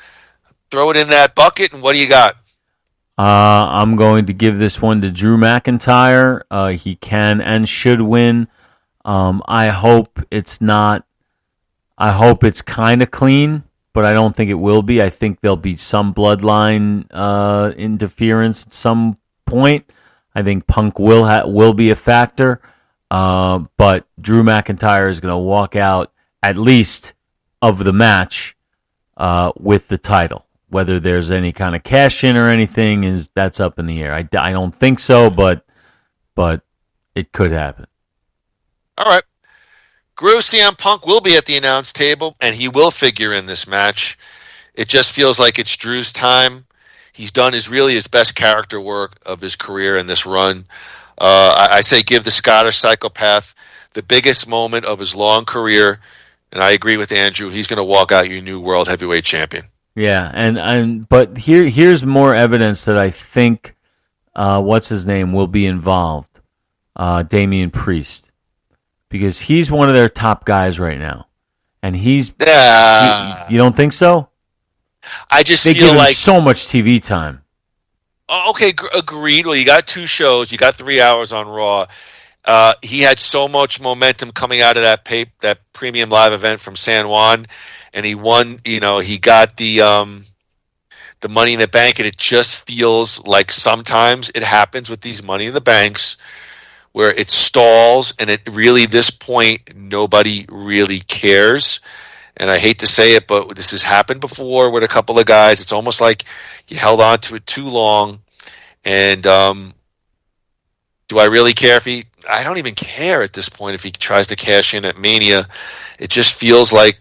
throw it in that bucket, and what do you got? I'm going to give this one to Drew McIntyre. He can and should win. I hope it's kind of clean, but I don't think it will be. I think there'll be some bloodline interference at some point. I think Punk will be a factor, but Drew McIntyre is going to walk out at least of the match with the title. Whether there's any kind of cash in or anything that's up in the air. I don't think so, but it could happen. All right. Groo, CM Punk will be at the announce table, and he will figure in this match. It just feels like it's Drew's time. He's done his best character work of his career in this run. I say give the Scottish psychopath the biggest moment of his long career, and I agree with Andrew. He's going to walk out your new World Heavyweight Champion. Yeah, but here's more evidence that I think what's his name will be involved, Damian Priest, because he's one of their top guys right now, and you don't think so? I just they feel give like him so much TV time. Okay, agreed. Well, you got 2 shows, you got 3 hours on Raw. He had so much momentum coming out of that premium live event from San Juan. And he won, he got the Money in the Bank, and it just feels like sometimes it happens with these Money in the Banks where it stalls, and it really, this point, nobody really cares. And I hate to say it, but this has happened before with a couple of guys. It's almost like you held on to it too long. And do I really care I don't even care at this point if he tries to cash in at Mania. It just feels like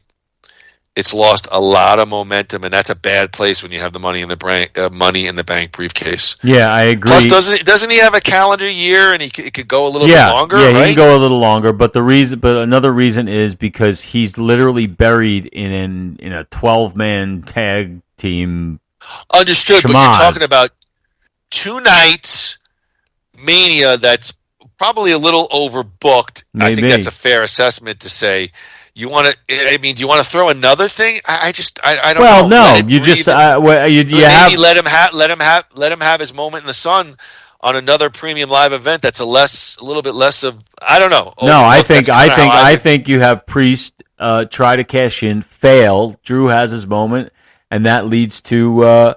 it's lost a lot of momentum, and that's a bad place when you have the Money in the Bank briefcase. Yeah, I agree. Plus, doesn't he have a calendar year, and it could go a little bit longer? Yeah, right? He can go a little longer. But another reason is because he's literally buried in a 12-man tag team. Understood, but you're talking about 2 nights Mania that's probably a little overbooked. Maybe. I think that's a fair assessment to say. Do you want to throw another thing? I don't know. Well, no, you just let him have his moment in the sun on another premium live event. That's a little bit less of, I don't know. No, I think you have Priest try to cash in, fail. Drew has his moment, and that leads to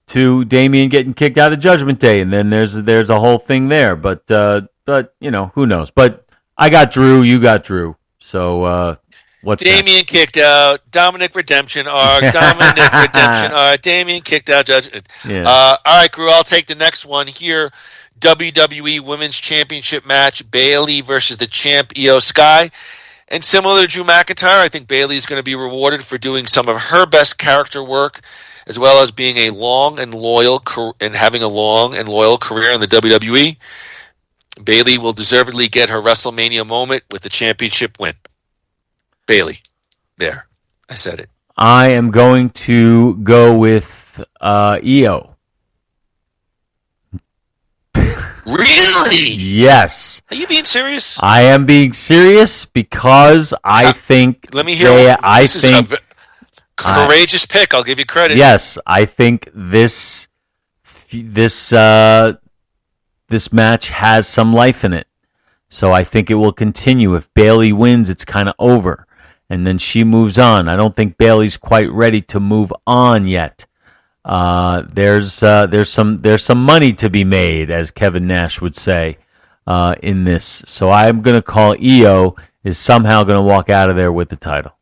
Damian getting kicked out of Judgment Day, and then there's a whole thing there. But who knows? But I got Drew, you got Drew, so. What's Damian next? kicked out. Dominic Redemption arc. Damian kicked out. Yeah. All right, Groo, I'll take the next one here. WWE Women's Championship match. Bayley versus the champ Io Sky. And similar to Drew McIntyre, I think Bayley is going to be rewarded for doing some of her best character work, as well as being having a long and loyal career in the WWE. Bayley will deservedly get her WrestleMania moment with the championship win. Bailey. There, I said it. I am going to go with Io. Really? Yes. Are you being serious? I am being serious because I think. Let me hear. This is a courageous pick. I'll give you credit. Yes, I think this match has some life in it. So I think it will continue. If Bailey wins, it's kind of over. And then she moves on. I don't think Bailey's quite ready to move on yet. There's some money to be made, as Kevin Nash would say, in this. So I'm going to call Io is somehow going to walk out of there with the title.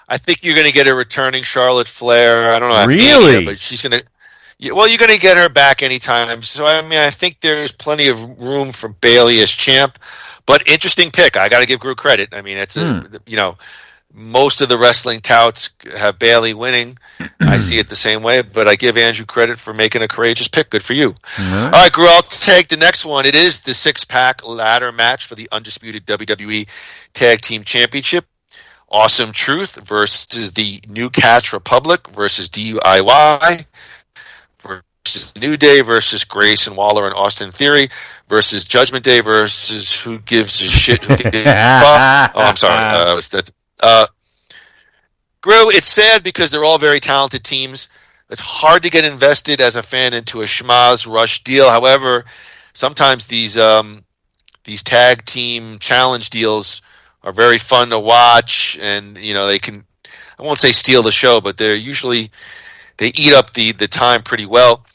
I think you're going to get a returning Charlotte Flair. I don't know. Really? But she's going to. Yeah, well, you're going to get her back anytime. So I mean, I think there's plenty of room for Bailey as champ. But interesting pick. I got to give Groo credit. I mean, it's most of the wrestling touts have Bailey winning. I see it the same way, but I give Andrew credit for making a courageous pick. Good for you. All right, Groo, I'll take the next one. It is the 6-pack ladder match for the undisputed WWE Tag Team Championship. Awesome Truth versus the New Catch Republic versus DIY versus New Day versus Grayson Waller and Austin Theory versus Judgment Day versus who gives a shit. Who gives a fuck? Oh, I'm sorry. Groo, it's sad because they're all very talented teams. It's hard to get invested as a fan into a schmaz rush deal. However, sometimes these tag team challenge deals are very fun to watch, and they can, I won't say steal the show, but they eat up the time pretty well.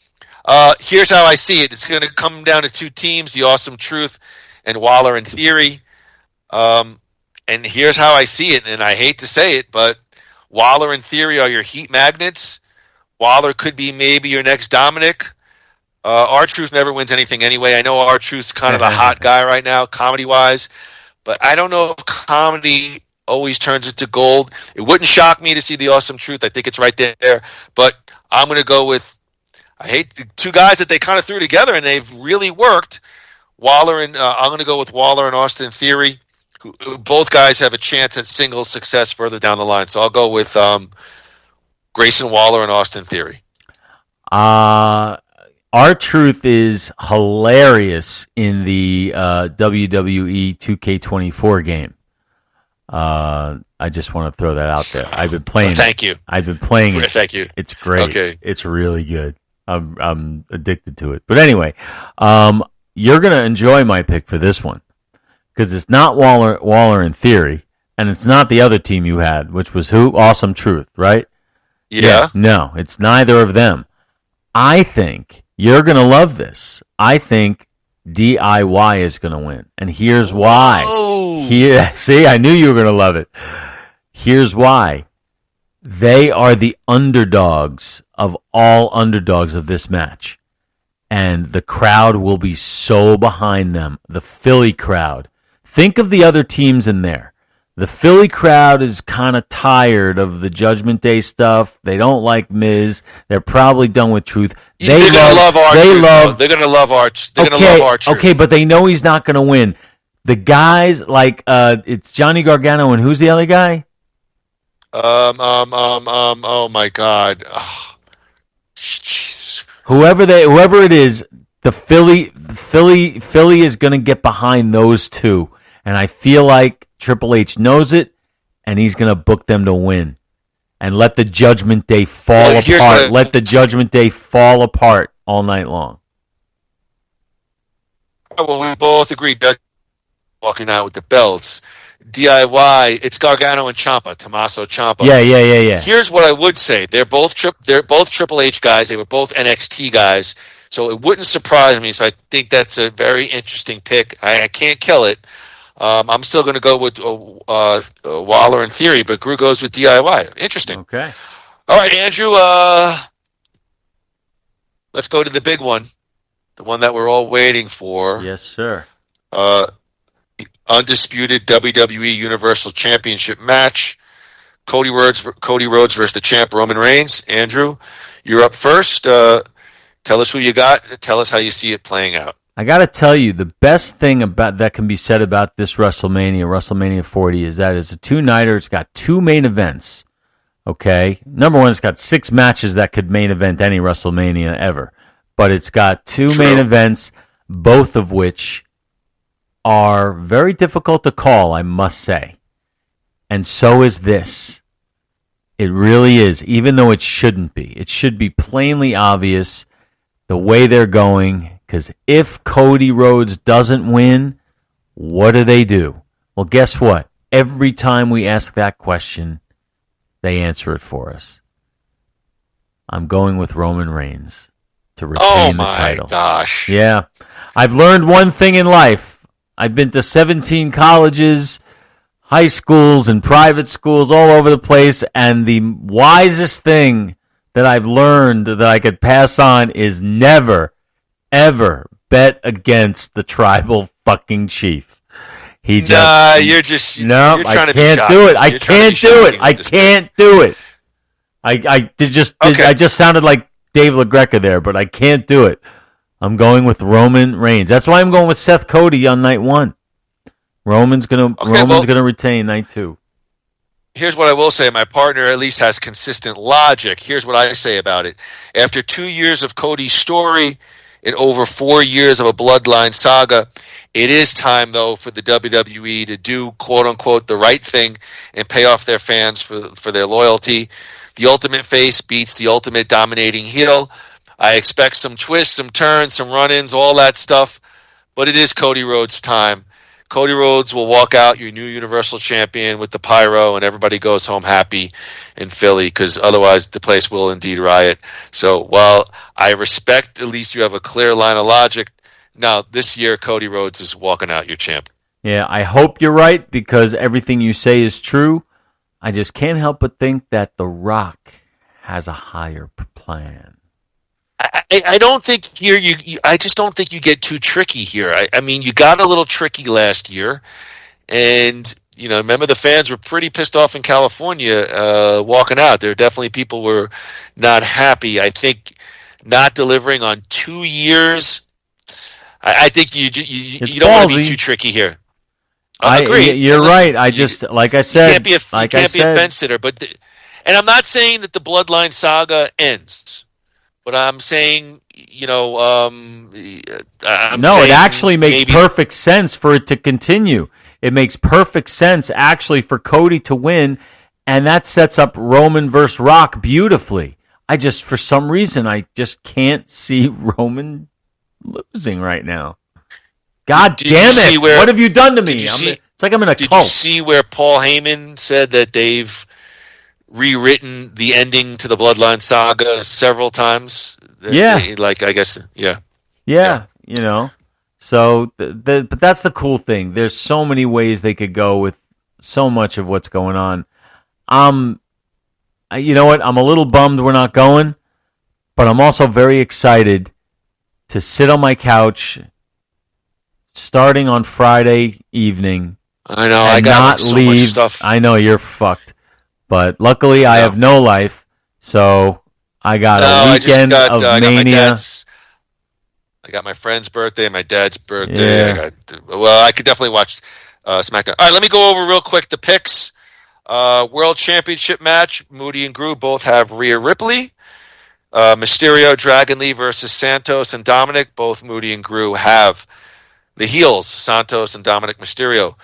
Here's how I see it. It's going to come down to two teams, the Awesome Truth and Waller and Theory. And here's how I see it, and I hate to say it, but Waller and Theory are your heat magnets. Waller could be maybe your next Dominic. R-Truth never wins anything anyway. I know R-Truth's kind of the hot guy right now, comedy-wise, but I don't know if comedy always turns into gold. It wouldn't shock me to see the Awesome Truth. I think it's right there, but I'm going to go with, I hate the two guys that they kind of threw together, and they've really worked. I'm going to go with Waller and Austin Theory. Both guys have a chance at single success further down the line. So I'll go with Grayson Waller and Austin Theory. R-Truth is hilarious in the WWE 2K24 game. I just want to throw that out there. I've been playing it. Thank you. I've been playing it. Thank you. It's great. Okay. It's really good. I'm addicted to it. But anyway, you're going to enjoy my pick for this one. Because it's not Waller in Theory, and it's not the other team you had, which was who? Awesome Truth, right? Yeah. No, it's neither of them. I think you're going to love this. I think DIY is going to win, and here's why. See, I knew you were going to love it. Here's why. They are the underdogs of all underdogs of this match, and the crowd will be so behind them. The Philly crowd. Think of the other teams in there. The Philly crowd is kind of tired of the Judgment Day stuff. They don't like Miz. They're probably done with Truth. They're going to love R-Truth. They're going to love R-Truth. Okay, but they know he's not going to win. The guys like it's Johnny Gargano and who's the other guy? Oh my God. Oh, Jesus. Whoever it is, the Philly is going to get behind those two. And I feel like Triple H knows it, and he's going to book them to win. And let the Judgment Day fall apart. Let the Judgment Day fall apart all night long. Well, we both agreed that walking out with the belts. DIY, it's Gargano and Ciampa, Tommaso Ciampa. Yeah. Here's what I would say. They're both Triple H guys. They were both NXT guys. So it wouldn't surprise me. So I think that's a very interesting pick. I can't kill it. I'm still going to go with Waller in Theory, but Groo goes with DIY. Interesting. Okay. All right, Andrew. Let's go to the big one, the one that we're all waiting for. Yes, sir. The undisputed WWE Universal Championship match. Cody Rhodes versus the champ Roman Reigns. Andrew, you're up first. Tell us who you got. Tell us how you see it playing out. I got to tell you, the best thing about that can be said about this WrestleMania 40, is that it's a two-nighter. It's got 2 main events. Okay, number one, it's got 6 matches that could main event any WrestleMania ever, but it's got 2 main events, both of which are very difficult to call, I must say. And so is this. It really is, even though it shouldn't be. It should be plainly obvious the way they're going, because if Cody Rhodes doesn't win, what do? Well, guess what? Every time we ask that question, they answer it for us. I'm going with Roman Reigns to retain the title. Oh, my gosh. Yeah. I've learned one thing in life. I've been to 17 colleges, high schools, and private schools all over the place, and the wisest thing that I've learned that I could pass on is never, ever bet against the tribal fucking chief. You're trying to be shocking. I can't do it. I can't do it. I just sounded like Dave LaGreca there, but I can't do it. I'm going with Roman Reigns. That's why I'm going with Seth Cody on night 1. Roman's gonna retain night 2. Here's what I will say. My partner at least has consistent logic. Here's what I say about it. After 2 years of Cody's story and over 4 years of a bloodline saga, it is time, though, for the WWE to do, quote-unquote, the right thing and pay off their fans for their loyalty. The ultimate face beats the ultimate dominating heel. I expect some twists, some turns, some run-ins, all that stuff, but it is Cody Rhodes' time. Cody Rhodes will walk out your new Universal Champion with the pyro, and everybody goes home happy in Philly, because otherwise the place will indeed riot. So while I respect at least you have a clear line of logic, now this year Cody Rhodes is walking out your champ. Yeah, I hope you're right, because everything you say is true. I just can't help but think that The Rock has a higher plan. I don't think here I just don't think you get too tricky here. I mean, you got a little tricky last year, and remember the fans were pretty pissed off in California walking out. There definitely people were not happy. I think not delivering on 2 years. I think you don't want to be too tricky here. I agree. You're right. I just like I said, you can't be a fence sitter. And I'm not saying that the Bloodline saga ends. But I'm saying, it actually makes perfect sense for it to continue. It makes perfect sense, actually, for Cody to win, and that sets up Roman versus Rock beautifully. For some reason, I just can't see Roman losing right now. God damn it! What have you done to me? It's like I'm in a cult. Did you see where Paul Heyman said that they've rewritten the ending to the Bloodline saga several times? Yeah. I guess, yeah. Yeah, So, but that's the cool thing. There's so many ways they could go with so much of what's going on. You know what? I'm a little bummed we're not going, but I'm also very excited to sit on my couch starting on Friday evening. I know, I got so much stuff. I know, you're fucked. But luckily, I have no life, so I got a weekend of mania. I got my friend's birthday, my dad's birthday. Yeah. I could definitely watch SmackDown. All right, let me go over real quick the picks. World Championship match, Moody and Groo both have Rhea Ripley. Mysterio, Dragon Lee versus Santos and Dominic, both Moody and Groo have the heels, Santos and Dominic Mysterio.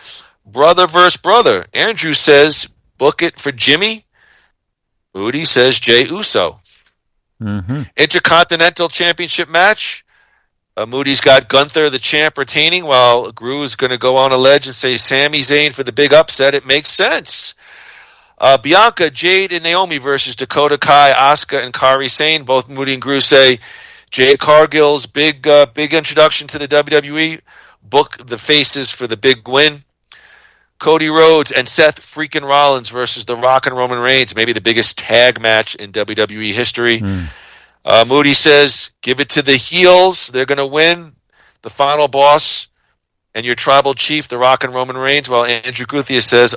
Brother versus brother, Andrew says book it for Jimmy. Moody says Jey Uso. Mm-hmm. Intercontinental Championship match. Moody's got Gunther, the champ, retaining, while Groo is going to go on a ledge and say Sami Zayn for the big upset. It makes sense. Bianca, Jade, and Naomi versus Dakota Kai, Asuka, and Kairi Sane. Both Moody and Groo say Jade Cargill's big introduction to the WWE. Book the faces for the big win. Cody Rhodes and Seth freaking Rollins versus The Rock and Roman Reigns, maybe the biggest tag match in WWE history. Moody says, give it to the heels. They're going to win. The final boss and your tribal chief, The Rock and Roman Reigns, while Andrew Guthier says,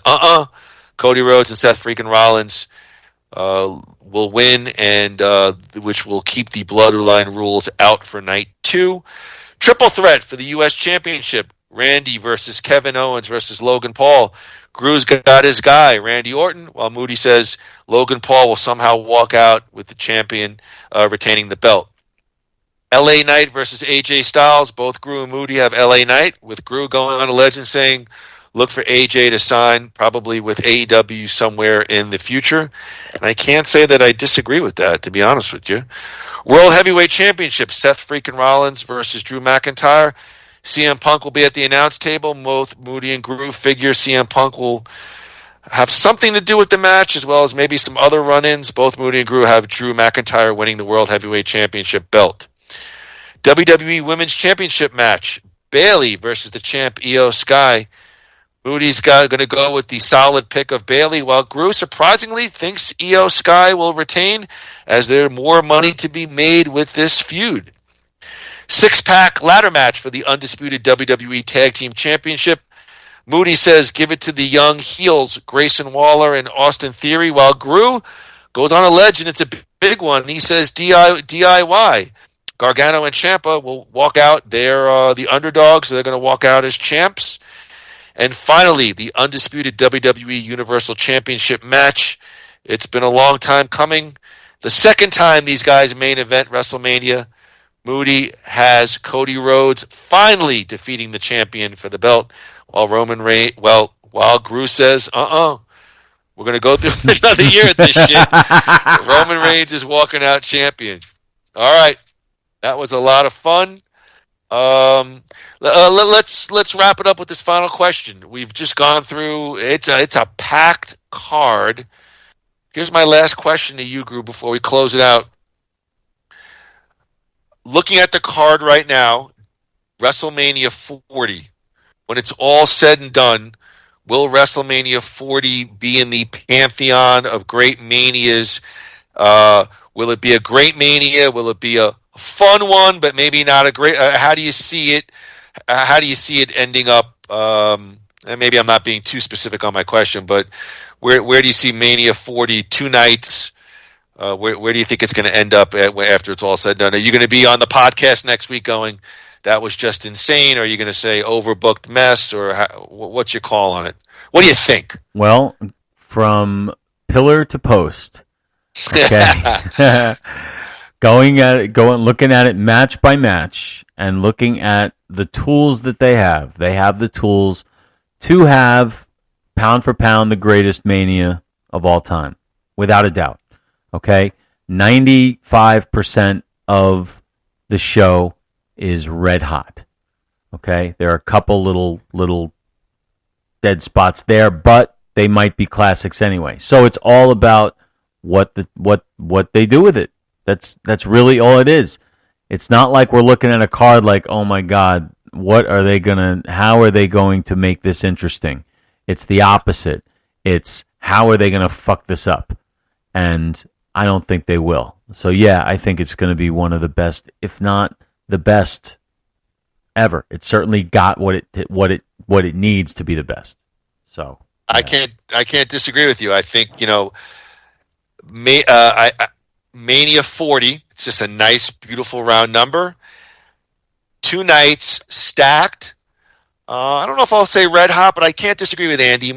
Cody Rhodes and Seth freaking Rollins will win, and which will keep the Bloodline rules out for night 2. Triple threat for the U.S. Championship. Randy versus Kevin Owens versus Logan Paul. Groo's got his guy, Randy Orton, while Moody says Logan Paul will somehow walk out with the champion retaining the belt. LA Knight versus AJ Styles. Both Groo and Moody have LA Knight, with Groo going on a legend saying, look for AJ to sign probably with AEW somewhere in the future. And I can't say that I disagree with that, to be honest with you. World Heavyweight Championship, Seth freaking Rollins versus Drew McIntyre. CM Punk will be at the announce table. Both Moody and Groo figure CM Punk will have something to do with the match, as well as maybe some other run-ins. Both Moody and Groo have Drew McIntyre winning the World Heavyweight Championship belt. WWE Women's Championship match, Bayley versus the champ Io Sky. Moody's going to go with the solid pick of Bayley, while Groo surprisingly thinks Io Sky will retain, as there's more money to be made with this feud. Six-pack ladder match for the undisputed WWE Tag Team Championship. Moody says give it to the young heels, Grayson Waller and Austin Theory, while Groo goes on a ledge, and it's a big one. He says DIY. Gargano and Ciampa will walk out. They're the underdogs, so they're going to walk out as champs. And finally, the undisputed WWE Universal Championship match. It's been a long time coming. The second time these guys main event WrestleMania. Moody has Cody Rhodes finally defeating the champion for the belt, while while Groo says, we're going to go through another year at this shit. Roman Reigns is walking out champion. All right. That was a lot of fun. Let's wrap it up with this final question. We've just gone through. It's a packed card. Here's my last question to you, Groo, before we close it out. Looking at the card right now, WrestleMania 40. When it's all said and done, will WrestleMania 40 be in the pantheon of great manias? Will it be a great mania? Will it be a fun one, but maybe not a great? How do you see it? How do you see it ending up? And maybe I'm not being too specific on my question, but where do you see Mania 40 2 nights? Where do you think it's going to end up after it's all said and done? Are you going to be on the podcast next week going, that was just insane? Or are you going to say overbooked mess? Or what's your call on it? What do you think? Well, from pillar to post. Okay. Looking at it match by match and looking at the tools that they have. They have the tools to have, pound for pound, the greatest Mania of all time, without a doubt. Okay? 95% of the show is red hot. Okay? There are a couple little dead spots there, but they might be classics anyway. So it's all about what they do with it. That's really all it is. It's not like we're looking at a card like, oh my God, how are they going to make this interesting? It's the opposite. It's how are they going to fuck this up? And I don't think they will. So yeah, I think it's going to be one of the best, if not the best ever. It certainly got what it needs to be the best. So yeah. I can't disagree with you. I think, Mania 40, it's just a nice, beautiful round number. 2 nights stacked. I don't know if I'll say red hot, but I can't disagree with Andy.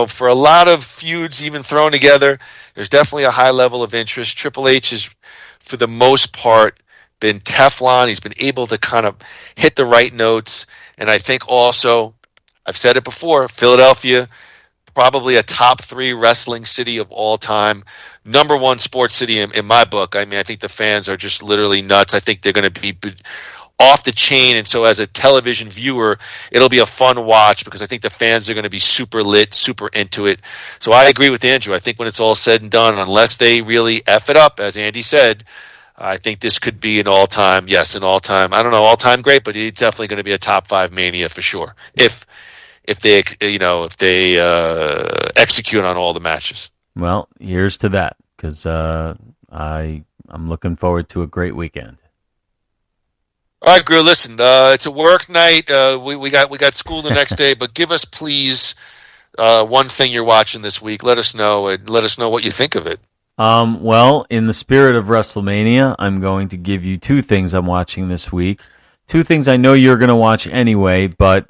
For a lot of feuds even thrown together, there's definitely a high level of interest. Triple H has, for the most part, been Teflon. He's been able to kind of hit the right notes. And I think also, I've said it before, Philadelphia, probably a top 3 wrestling city of all time. Number 1 sports city in my book. I mean, I think the fans are just literally nuts. I think they're going to be off the chain, and so as a television viewer, it'll be a fun watch because I think the fans are going to be super lit, super into it. So I agree with Andrew. I think when it's all said and done, unless they really F it up, as Andy said, I think this could be an all-time great, but it's definitely going to be a top 5 Mania for sure. If they execute on all the matches. Well, here's to that, because I'm looking forward to a great weekend. All right, Groo, listen, it's a work night. We got school the next day, but give us, please, one thing you're watching this week. Let us know, and let us know what you think of it. Well, in the spirit of WrestleMania, I'm going to give you 2 things I'm watching this week. two things I know you're going to watch anyway, but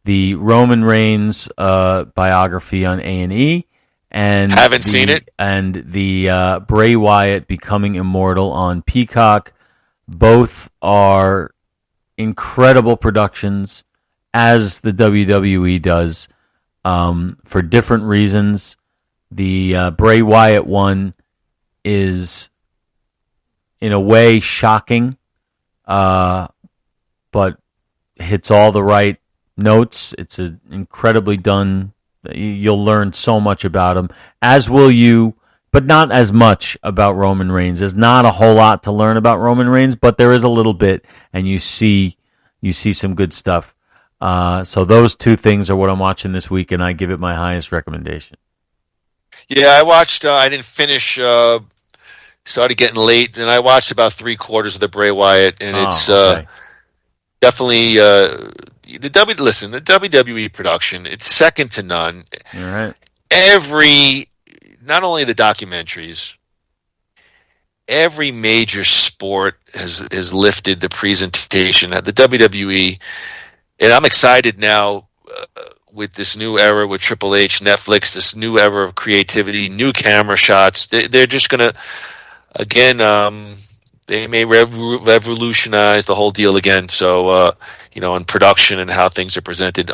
the Roman Reigns biography on A&E, and haven't seen it, and the Bray Wyatt Becoming Immortal on Peacock. Both are incredible productions, as the WWE does, for different reasons. The Bray Wyatt one is, in a way, shocking, but hits all the right notes. It's incredibly done. You'll learn so much about him, as will you, but not as much about Roman Reigns. There's not a whole lot to learn about Roman Reigns, but there is a little bit, and you see some good stuff. So those two things are what I'm watching this week, and I give it my highest recommendation. Yeah, I watched. I didn't finish. Started getting late, and I watched about 3/4 of the Bray Wyatt, and it's okay. Definitely the WWE production. It's second to none. All right. Not only the documentaries, every major sport has lifted the presentation at the WWE, and I'm excited now with this new era with Triple H, Netflix, this new era of creativity, new camera shots. They're just gonna, again, they may revolutionize the whole deal again. So, in production and how things are presented.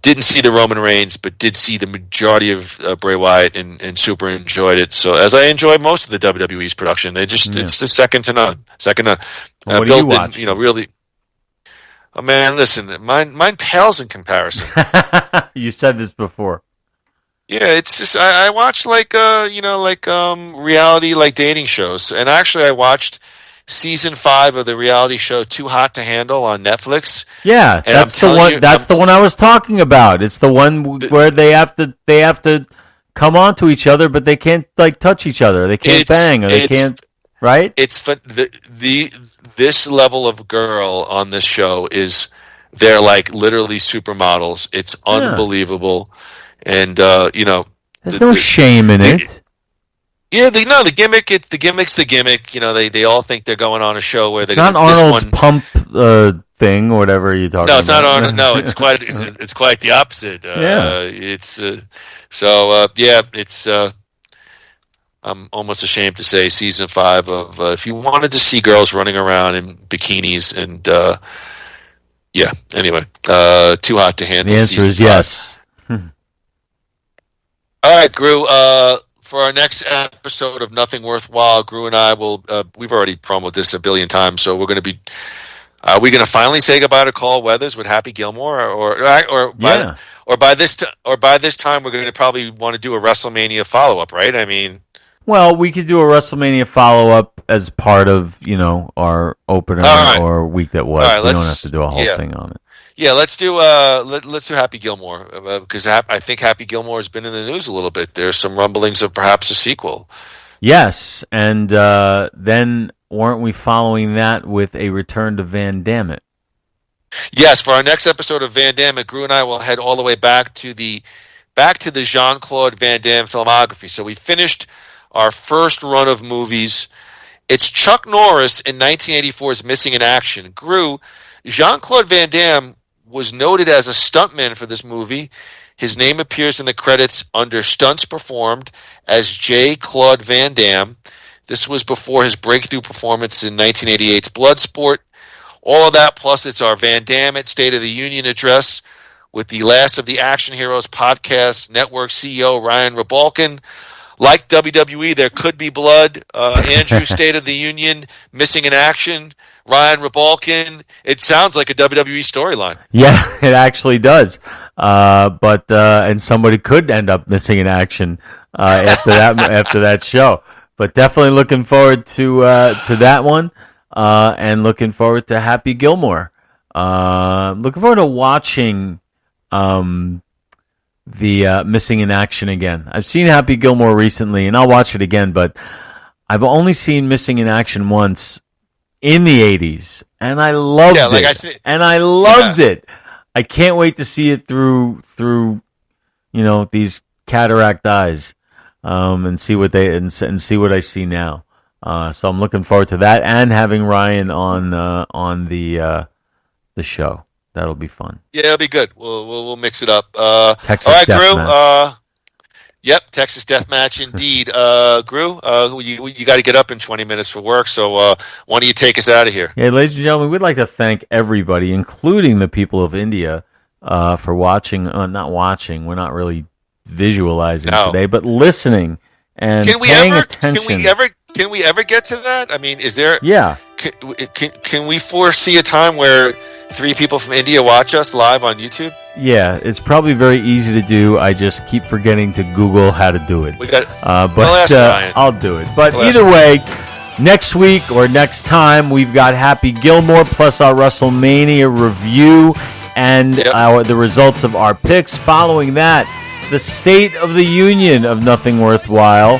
Didn't see the Roman Reigns, but did see the majority of Bray Wyatt and super enjoyed it. So, as I enjoy most of the WWE's production, it's the second to none. What do you watch? Really. Oh man, listen, mine pales in comparison. You said this before. Yeah, it's just I watch reality, like dating shows, and actually I watched season 5 of the reality show Too Hot to Handle on Netflix. Yeah, that's the one. That's the one I was talking about. It's the one where they have to come onto each other, but they can't touch each other. They can't bang, or they can't. Right? It's this level of girl on this show they're like literally supermodels. It's unbelievable, and there's no shame in it. Yeah, the gimmick. The gimmick's the gimmick. They all think they're going on a show where they're not Arnold's pump thing or whatever you're talking about. No, it's not Arnold. No, it's quite the opposite. I'm almost ashamed to say season 5 of if you wanted to see girls running around in bikinis and anyway, Too Hot to Handle. The answer is yes. All right, Groo. For our next episode of Nothing Worthwhile, Groo and I will. We've already promoted this a billion times, so we're going to be. Are we going to finally say goodbye to Carl Weathers with Happy Gilmore, or by this time we're going to probably want to do a WrestleMania follow-up, right? I mean. Well, we could do a WrestleMania follow-up as part of, our opener or week that was. Right, we don't have to do a whole thing on it. Yeah, let's do Happy Gilmore because I think Happy Gilmore has been in the news a little bit. There's some rumblings of perhaps a sequel. Yes, and then weren't we following that with a return to Van Damme? Yes, for our next episode of Van Damme, Groo and I will head all the way back to the Jean-Claude Van Damme filmography. So we finished our first run of movies. It's Chuck Norris in 1984's Missing in Action. Groo, Jean-Claude Van Damme was noted as a stuntman for this movie. His name appears in the credits under stunts performed as J. Claude Van Damme. This was before his breakthrough performance in 1988's Bloodsport. All of that, plus it's our Van Damme at State of the Union address with the Last of the Action Heroes podcast network CEO Ryan Rebalkin. Like WWE, there could be blood. Andrew, State of the Union, Missing in Action, Ryan Rebalkin. It sounds like a WWE storyline. Yeah, it actually does. But somebody could end up missing in action after that show. But definitely looking forward to that one, and looking forward to Happy Gilmore. Looking forward to watching the Missing in Action again. I've seen Happy Gilmore recently, and I'll watch it again, but I've only seen Missing in Action once in the 80s, and I loved it. I loved it. I can't wait to see it through these cataract eyes, and see what see what I see now. So I'm looking forward to that and having Ryan on the show. That'll be fun. Yeah, it'll be good. We'll mix it up. Texas all right, Death Groo. Match. Yep, Texas Death Match indeed. Groo, you got to get up in 20 minutes for work, so why don't you take us out of here? Yeah, ladies and gentlemen, we'd like to thank everybody, including the people of India, for watching. Not watching. We're not really visualizing today, but listening and paying attention. Can we ever get to that? I mean, is there? Yeah. Can we foresee a time where 3 people from India watch us live on YouTube? Yeah, it's probably very easy to do. I just keep forgetting to Google how to do it. But I'll do it. But either way, next week or next time, we've got Happy Gilmore plus our WrestleMania review and the results of our picks. Following that, the State of the Union of Nothing Worthwhile.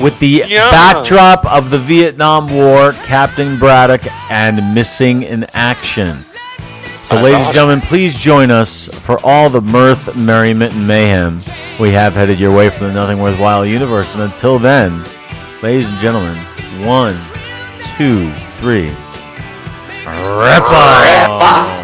With the backdrop of the Vietnam War, Captain Braddock, and Missing in Action. So, ladies and gentlemen, please join us for all the mirth, merriment, and mayhem we have headed your way from the Nothing Worthwhile universe. And until then, ladies and gentlemen, 1, 2, 3. Rip-off!